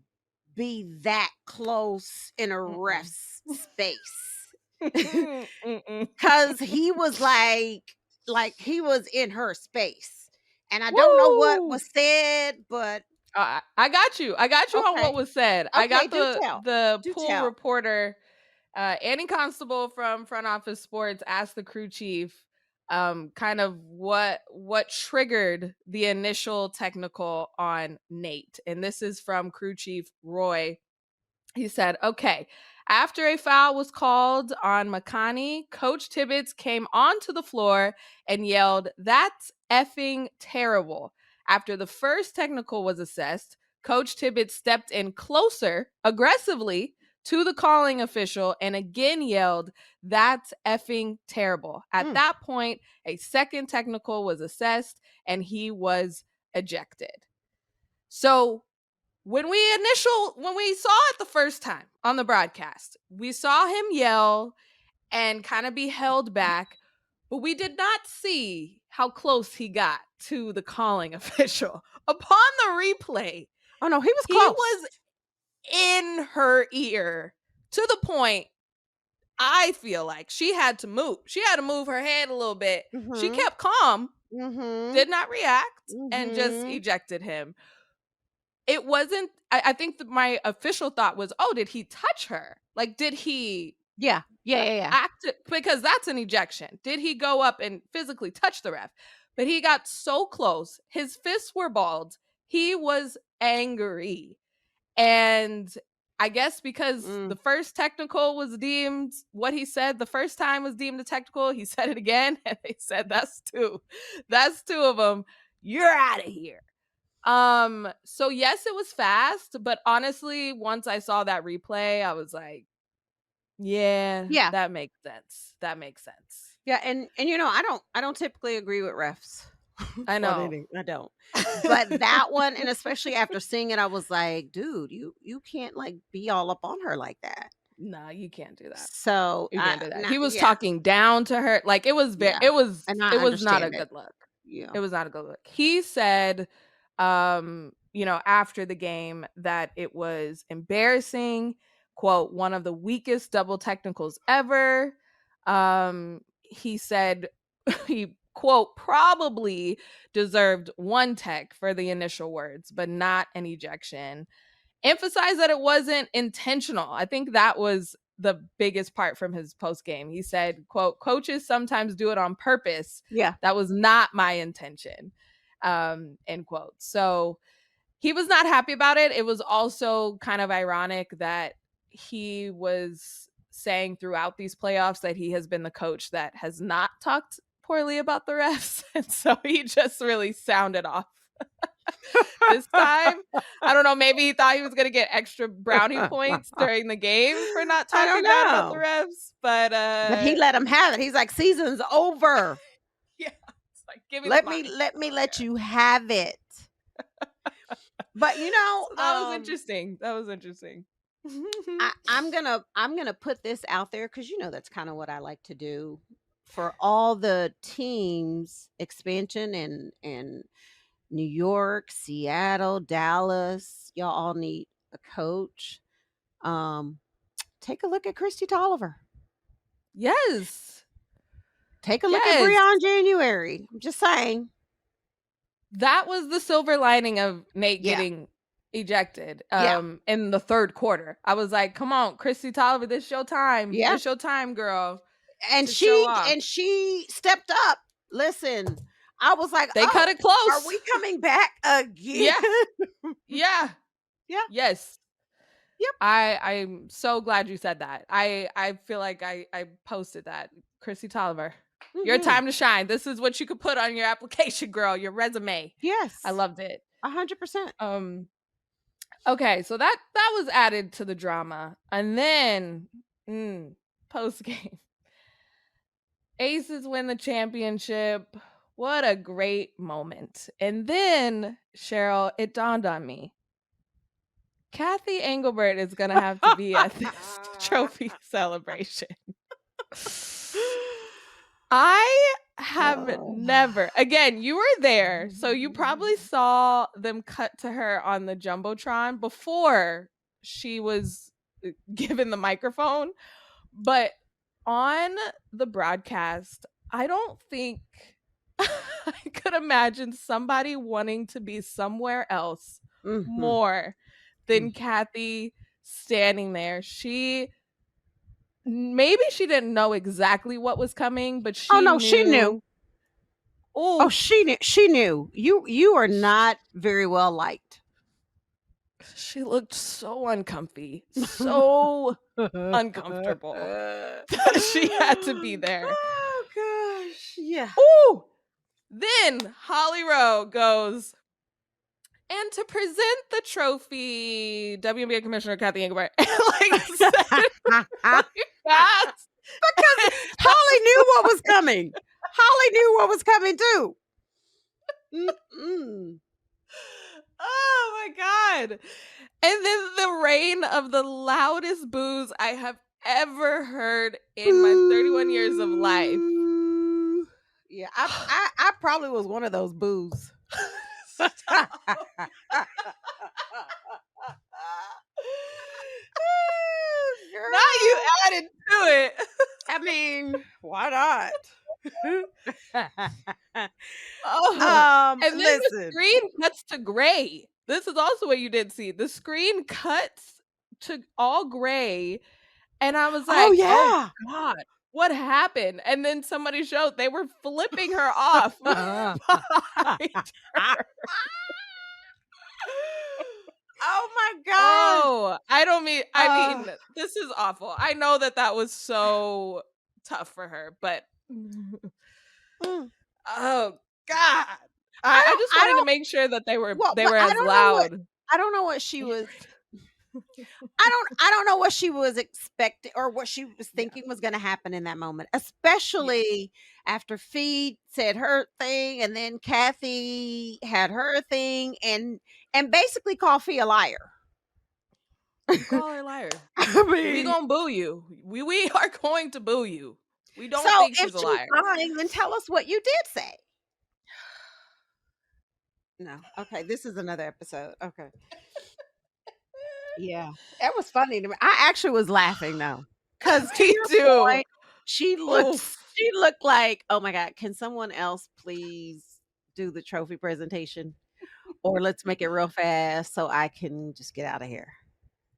be that close in a Mm-mm. ref's space. Mm-mm. Cause he was like he was in her space. And I don't know what Woo! was said, but I got you. I got you on what okay. was said. I Okay, got do the tell. the Do pool tell. reporter, Annie Constable from Front Office Sports asked the crew chief kind of what triggered the initial technical on Nate. And this is from crew chief Roy. He said, okay, after a foul was called on Makani, Coach Tibbetts came onto the floor and yelled, "That's effing terrible." After the first technical was assessed, Coach Tibbetts stepped in closer, aggressively, to the calling official and again yelled, "That's effing terrible." At Mm. that point, a second technical was assessed and he was ejected. So when we saw it the first time on the broadcast, we saw him yell and kind of be held back, but we did not see how close he got to the calling official. Upon the replay, Oh no, he was he close. was in her ear to the point I feel like she had to move. She had to move her head a little bit. She Mm-hmm. kept calm, Mm-hmm. did not react, and just Mm-hmm. ejected him. It wasn't, I think that my official thought was, oh, did he touch her? Like, did he Yeah. Yeah. act? Because that's an ejection. Did he go up and physically touch the ref? But he got so close. His fists were balled. He was angry. And I guess because the first technical was deemed, what he said the first time was deemed a technical, he said it again. And they said, that's two. That's two of them. You're out of here. So yes, it was fast, but honestly, once I saw that replay, I was like, yeah, Yeah. that makes sense. That makes sense. Yeah, and I don't typically agree with refs. I On know. any, I don't. But that one, and especially after seeing it, I was like, dude, you can't like be all up on her like that. Nah, you can't do that. So You I can't do that. not He was yeah, talking down to her. Like it was yeah. And I it was not a understand it. good look. Yeah. It was not a good look. He said, after the game that it was embarrassing, quote, one of the weakest double technicals ever. He said he, quote, probably deserved one tech for the initial words, but not an ejection. Emphasized that it wasn't intentional. I think that was the biggest part from his post game. He said, quote, coaches sometimes do it on purpose. Yeah. That was not my intention. End quote. So he was not happy about it. It was also kind of ironic that he was saying throughout these playoffs that he has been the coach that has not talked poorly about the refs. And so he just really sounded off this time. I don't know. Maybe he thought he was going to get extra brownie points during the game for not I don't talking bad about the know. refs. But But he let him have it. He's like, season's over. yeah, it's like, give me the money. Let you have it. But So that was interesting. That was interesting. I'm gonna put this out there because that's kind of what I like to do for all the teams expansion and New York, Seattle, Dallas. Y'all all need a coach. Take a look at Christy Tolliver. Yes. Take a look at Breon January. I'm just saying. That was the silver lining of Nate getting ejected in the third quarter. I was like, come on, Christy Tolliver, this your time. Yeah. This your time, girl. And she stepped up. Listen, I was like, they cut it close. Are we coming back again? Yeah. Yes. Yep. I'm so glad you said that. I feel like I posted that. Christy Tolliver, your time to shine. This is what you could put on your application, girl, your resume. Yes. I loved it. 100%. Okay, so that was added to the drama. And then post game. Aces win the championship. What a great moment. And then, Sheryl, it dawned on me. Cathy Engelbert is going to have to be at this trophy celebration. I have never, again, you were there, so you probably saw them cut to her on the Jumbotron before she was given the microphone. But on the broadcast, I don't think I could imagine somebody wanting to be somewhere else more than Cathy standing there. Maybe she didn't know exactly what was coming, but she knew. She knew. Oh, she knew. You are not very well liked. She looked so uncomfy, so uncomfortable. She had to be there. Oh gosh, yeah. Ooh. Then Holly Rowe goes, and to present the trophy, WNBA Commissioner Cathy Engelbert. Like said it really fast. Because Holly knew what was coming. Holly knew what was coming too. Oh my God. And then the rain of the loudest boos I have ever heard in my 31 years of life. Yeah, I probably was one of those boos. Now you added to it. I mean, why not? And then the screen cuts to gray. This is also what you did see. The screen cuts to all gray. And I was like, oh God, what happened? And then somebody showed they were flipping her off. Oh my God. Oh, I mean, this is awful. I know that was so tough for her, but oh God. I just wanted to make sure that they were as loud. I don't know what she was. I don't know what she was expecting or what she was thinking was going to happen in that moment, especially after Feed said her thing and then Cathy had her thing and basically called Fee a liar. Call her a liar. I mean, we gonna boo you. We are going to boo you. We don't think she's a liar. Lying, then tell us what you did say. No. Okay, this is another episode. Okay. Yeah, that was funny to me. I actually was laughing though, because she looked like, oh my God, can someone else please do the trophy presentation, or let's make it real fast so I can just get out of here.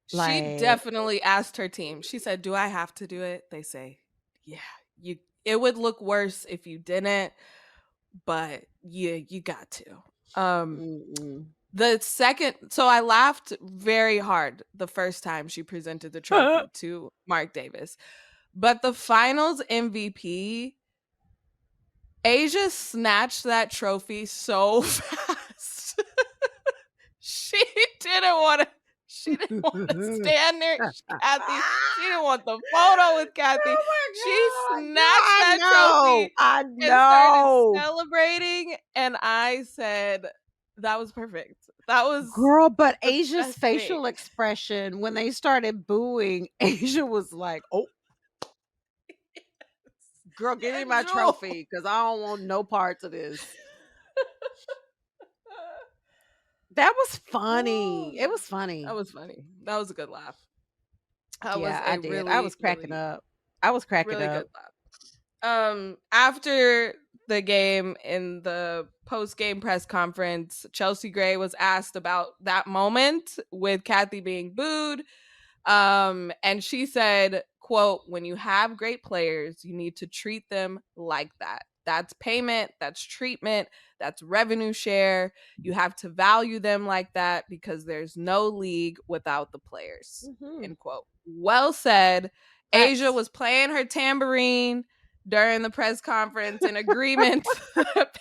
She definitely asked her team. She said, "Do I have to do it?" They say, "Yeah, it would look worse if you didn't, but yeah, you got to." The second, so I laughed very hard the first time she presented the trophy to Mark Davis. But the finals MVP, Asia snatched that trophy so fast. She didn't want to stand there. Cathy, she didn't want the photo with Cathy. She snatched that trophy and started celebrating. And I said, That was perfect. That was Girl, but the Asia's best facial thing. expression when they started booing, Asia was like, "Oh, girl, give me And my Jewel. trophy because I don't want no parts of this." That was funny. It was funny. That was funny. That was a good laugh. That was Yeah, I a did. I really, was cracking really, up. I was cracking really up. good laugh. After the game in the post-game press conference, Chelsea Gray was asked about that moment with Cathy being booed. And she said, quote, "When you have great players, you need to treat them like that. That's payment, that's treatment, that's revenue share. You have to value them like that because there's no league without the players." End quote. Well said. Asia Facts. was playing her tambourine during the press conference in agreement.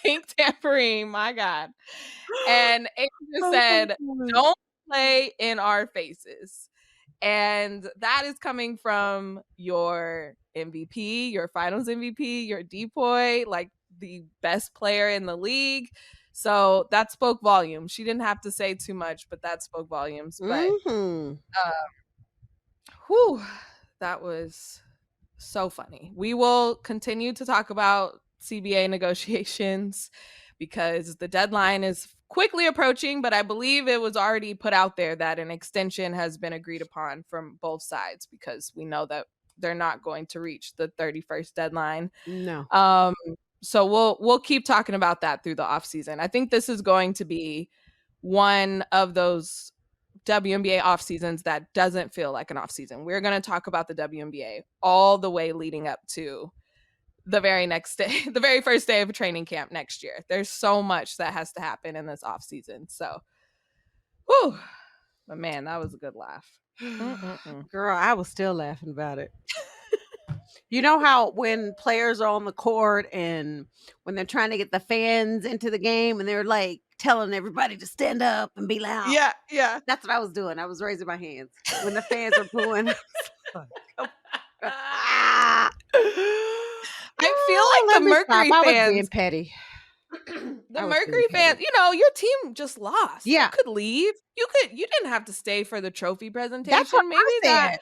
Pink tambourine, my God. And Asia Oh my said, God. "Don't play in our faces." And that is coming from your MVP, your finals MVP, your depoy, like the best player in the league. So that spoke volumes. She didn't have to say too much, but that spoke volumes. But whew, that was so funny. We will continue to talk about CBA negotiations because the deadline is quickly approaching, but I believe it was already put out there that an extension has been agreed upon from both sides because we know that they're not going to reach the 31st deadline. No. So we'll keep talking about that through the offseason. I think this is going to be one of those WNBA off seasons that doesn't feel like an off season. We're going to talk about the WNBA all the way leading up to the very next day, the very first day of training camp next year. There's so much that has to happen in this off season. So, whew, but man, that was a good laugh. Girl, I was still laughing about it. You know how when players are on the court and when they're trying to get the fans into the game and they're like telling everybody to stand up and be loud? Yeah, yeah. That's what I was doing. I was raising my hands when the fans are booing. I feel like Let the me stop. Mercury I was fans, being petty. the I was being Mercury fans, petty. your team just lost. Yeah. You could leave. You didn't have to stay for the trophy presentation. That's what Maybe I that, said.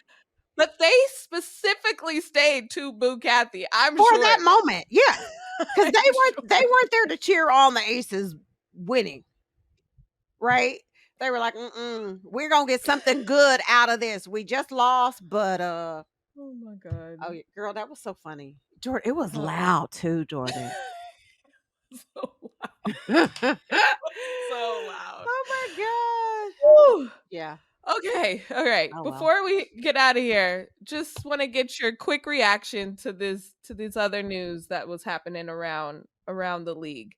but they specifically stayed to boo Cathy. I'm For sure that of it. moment. Yeah. Because I'm they sure. weren't there to cheer on the Aces winning. Right? They were like, we're gonna get something good out of this. We just lost, but Oh my God. oh girl, that was so funny. Jordan, it was loud too, Jordan. So loud. So loud. Oh my gosh. Whew. Yeah. Okay. All right. Oh well. Before we get out of here, just want to get your quick reaction to this other news that was happening around the league.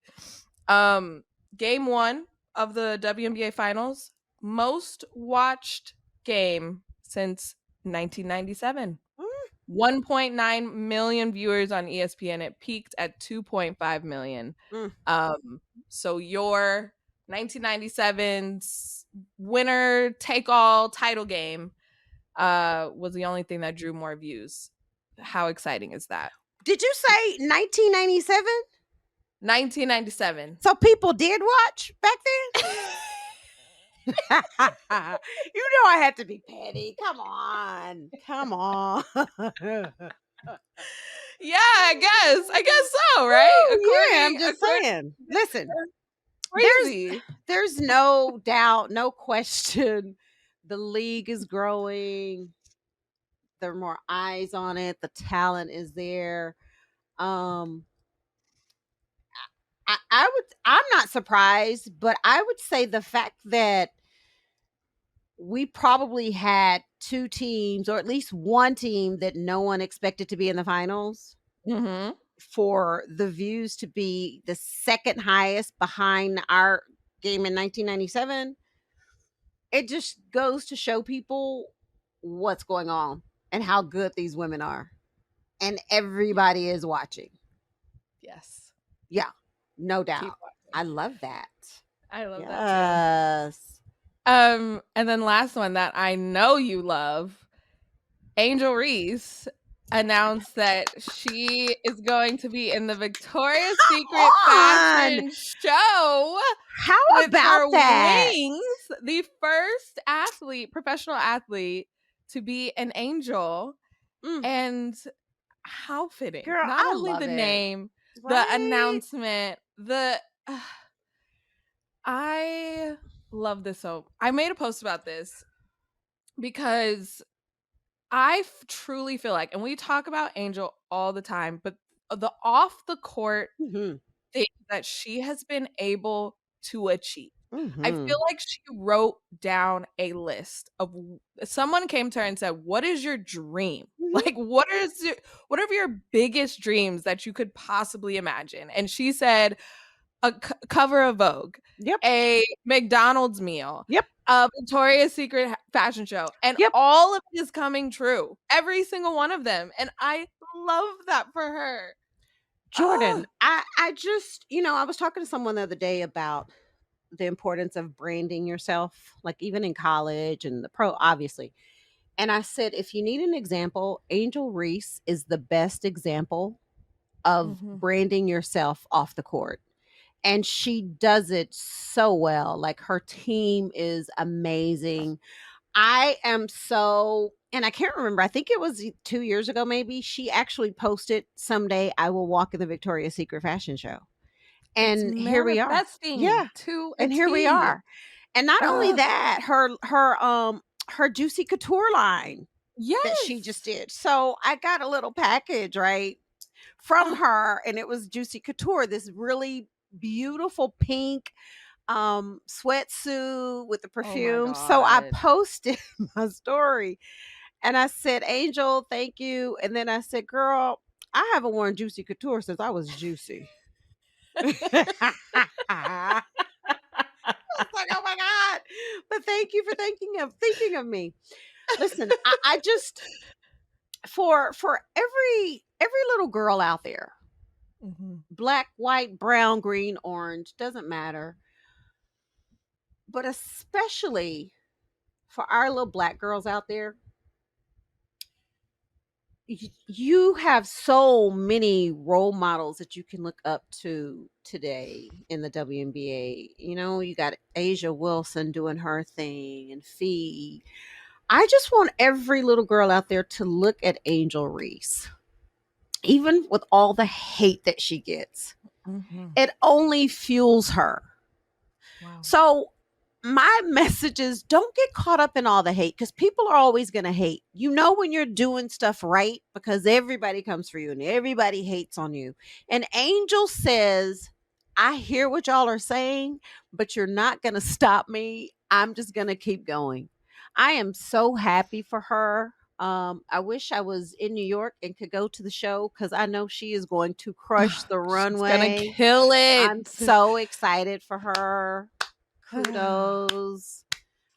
Game 1 of the WNBA finals, most watched game since 1997. 1.9 million viewers on ESPN. It peaked at 2.5 million. So your 1997's winner take all title game was the only thing that drew more views. How exciting is that? Did you say 1997? 1997. So people did watch back then? You know I had to be petty. Come on. Come on. Yeah, I guess so, right? Ooh, yeah, I'm just saying. Listen, crazy. there's no doubt, no question. The league is growing. There are more eyes on it. The talent is there. I'm not surprised, but I would say the fact that we probably had two teams, or at least one team that no one expected to be in the finals, for the views to be the second highest behind our game in 1997, it just goes to show people what's going on and how good these women are. And everybody is watching. Yes. Yeah, no doubt. I love that. I love that Yes. too. And then last one that I know you love, Angel Reese announced that she is going to be in the Victoria's Come Secret on! fashion show How with about her that? wings, the first athlete, professional athlete, to be an angel. Mm, And how fitting. girl, Not I only love the it. name, the Right? announcement, I love this so. I made a post about this because truly feel like, and we talk about Angel all the time, but the off the court Mhm. thing that she has been able to achieve. I feel Mhm. like she wrote down a list of someone came to her and said, "What is your dream? Mhm. Like what are your biggest dreams that you could possibly imagine?" And she said, a cover of Vogue, Yep. a McDonald's meal, Yep. a Victoria's Secret fashion show, and Yep. all of it is coming true. Every single one of them, and I love that for her. Jordan, Oh. I just, I was talking to someone the other day about the importance of branding yourself, like even in college and the pro, obviously. And I said, if you need an example, Angel Reese is the best example of Mhm. branding yourself off the court. And she does it so well. Like her team is amazing. I am so, and I can't remember. I think it was 2 years ago, maybe. She actually posted, "Someday I will walk in the Victoria's Secret fashion show." It's And here we are. manifesting Yeah. to a And here we T. are. And not only Ugh. that, her Juicy Couture line that she just Yes. did. So I got a little package, right, from Oh, her, and it was Juicy Couture, this really beautiful pink sweatsuit with the oh my perfume. So I god. posted my story and I said, "Angel, thank you." And then I said, "Girl, I haven't worn Juicy Couture since I was juicy." I was like, "Oh my God." But thank you for thinking of me. Listen, I just, for every little girl out there, Mhm. black, white, brown, green, orange, doesn't matter. But especially for our little black girls out there, you have so many role models that you can look up to today in the WNBA. You got Asia Wilson doing her thing and Fee. I just want every little girl out there to look at Angel Reese, even with all the hate that she gets. Mhm. It only fuels her. Wow. So my message is, don't get caught up in all the hate, because people are always going to hate. When you're doing stuff right because everybody comes for you and everybody hates on you. And Angel says, "I hear what y'all are saying, but you're not going to stop me. I'm just going to keep going." I am so happy for her. I wish I was in New York and could go to the show, because I know she is going to crush the She's gonna runway. kill it. I'm so excited for her. Kudos.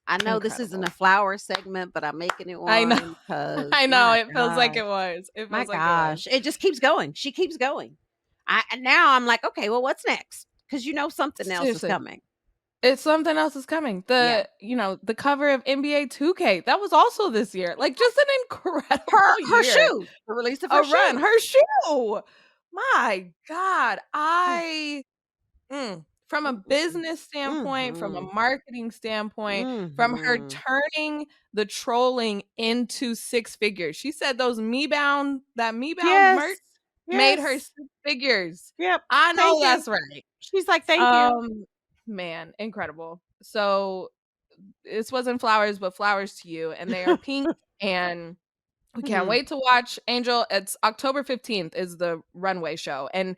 I know this isn't a Incredible. flower segment, but I'm making it I know. one because I know. my It feels like gosh, it was. It my feels like it was. gosh, it just keeps going. She keeps going. And now I'm like, okay, well, what's next? Because something else is Seriously. coming. It's something else is coming. Yeah, The cover of NBA 2K, that was also this year. Like just an incredible her year. shoe, the release of her A run. shoe. Her shoe. My God. Mm, From a mm, business standpoint, from a mhm, marketing standpoint, from her mhm. turning the trolling into six figures. She said that Me Bound Yes, merch made her yes, six figures. yep. I Thank know you. that's right. She's like, thank you. Um, man, incredible. So this wasn't flowers, but flowers to you. And they are pink, and we can't Mhm. wait to watch Angel. It's October 15th is the runway show. And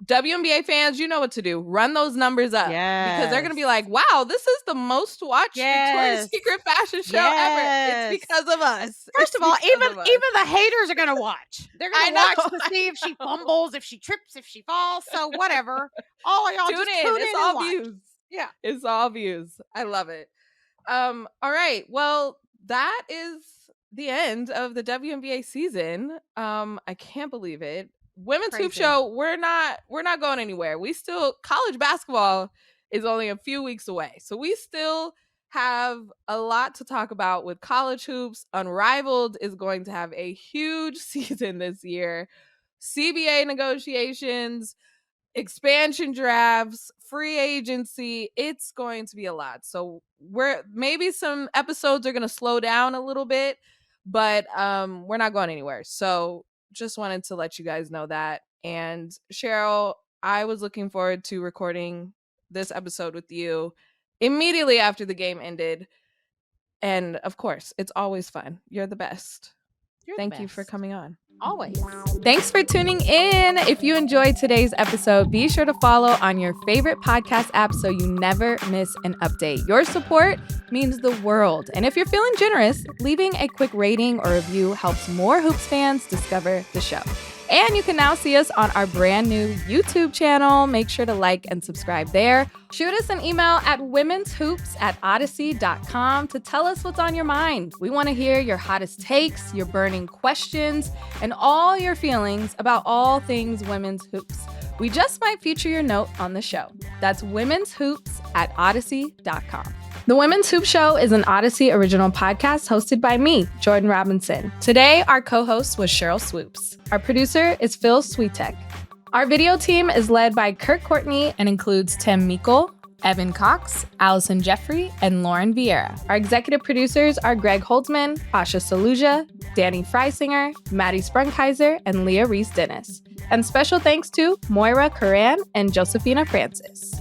WNBA fans, you know what to do. Run those numbers up because they're going to be Yes, like, wow, this is the most watched Victoria's yes, Secret fashion show ever. It's yes. because of us. First It's of all, because of us. even the haters are gonna watch. They're I gonna know. watch to I see if she know. fumbles, if she trips, if she falls. So whatever. All of y'all Tune just in. tune It's in and all watch. views. Yeah. It's all views. I love it. All right. Well, that is the end of the WNBA season. I can't believe it. Women's Hoop Crazy. Show, we're not going anywhere. We still college basketball is only a few weeks away. So we still have a lot to talk about with college hoops. Unrivaled is going to have a huge season this year. CBA negotiations, expansion drafts, free agency. It's going to be a lot. So maybe some episodes are going to slow down a little bit, but we're not going anywhere. So just wanted to let you guys know that. And Sheryl, I was looking forward to recording this episode with you immediately after the game ended. And of course, it's always fun. You're the best. Thank you for coming on. Always. Thanks for tuning in. If you enjoyed today's episode, be sure to follow on your favorite podcast app so you never miss an update. Your support means the world. And if you're feeling generous, leaving a quick rating or review helps more Hoops fans discover the show. And you can now see us on our brand new YouTube channel. Make sure to like and subscribe there. Shoot us an email at women'shoops@odyssey.com to tell us what's on your mind. We want to hear your hottest takes, your burning questions, and all your feelings about all things women's hoops. We just might feature your note on the show. That's women'shoops@odyssey.com. The Women's Hoop Show is an Odyssey original podcast hosted by me, Jordan Robinson. Today, our co-host was Sheryl Swoopes. Our producer is Phil Switek. Our video team is led by Kurt Courtney and includes Tim Meikle, Evan Cox, Allison Jeffrey, and Lauren Vieira. Our executive producers are Greg Holtzman, Asha Saluja, Danny Freisinger, Maddie Sprunkheiser, and Leah Reese Dennis. And special thanks to Moira Curran and Josephina Francis.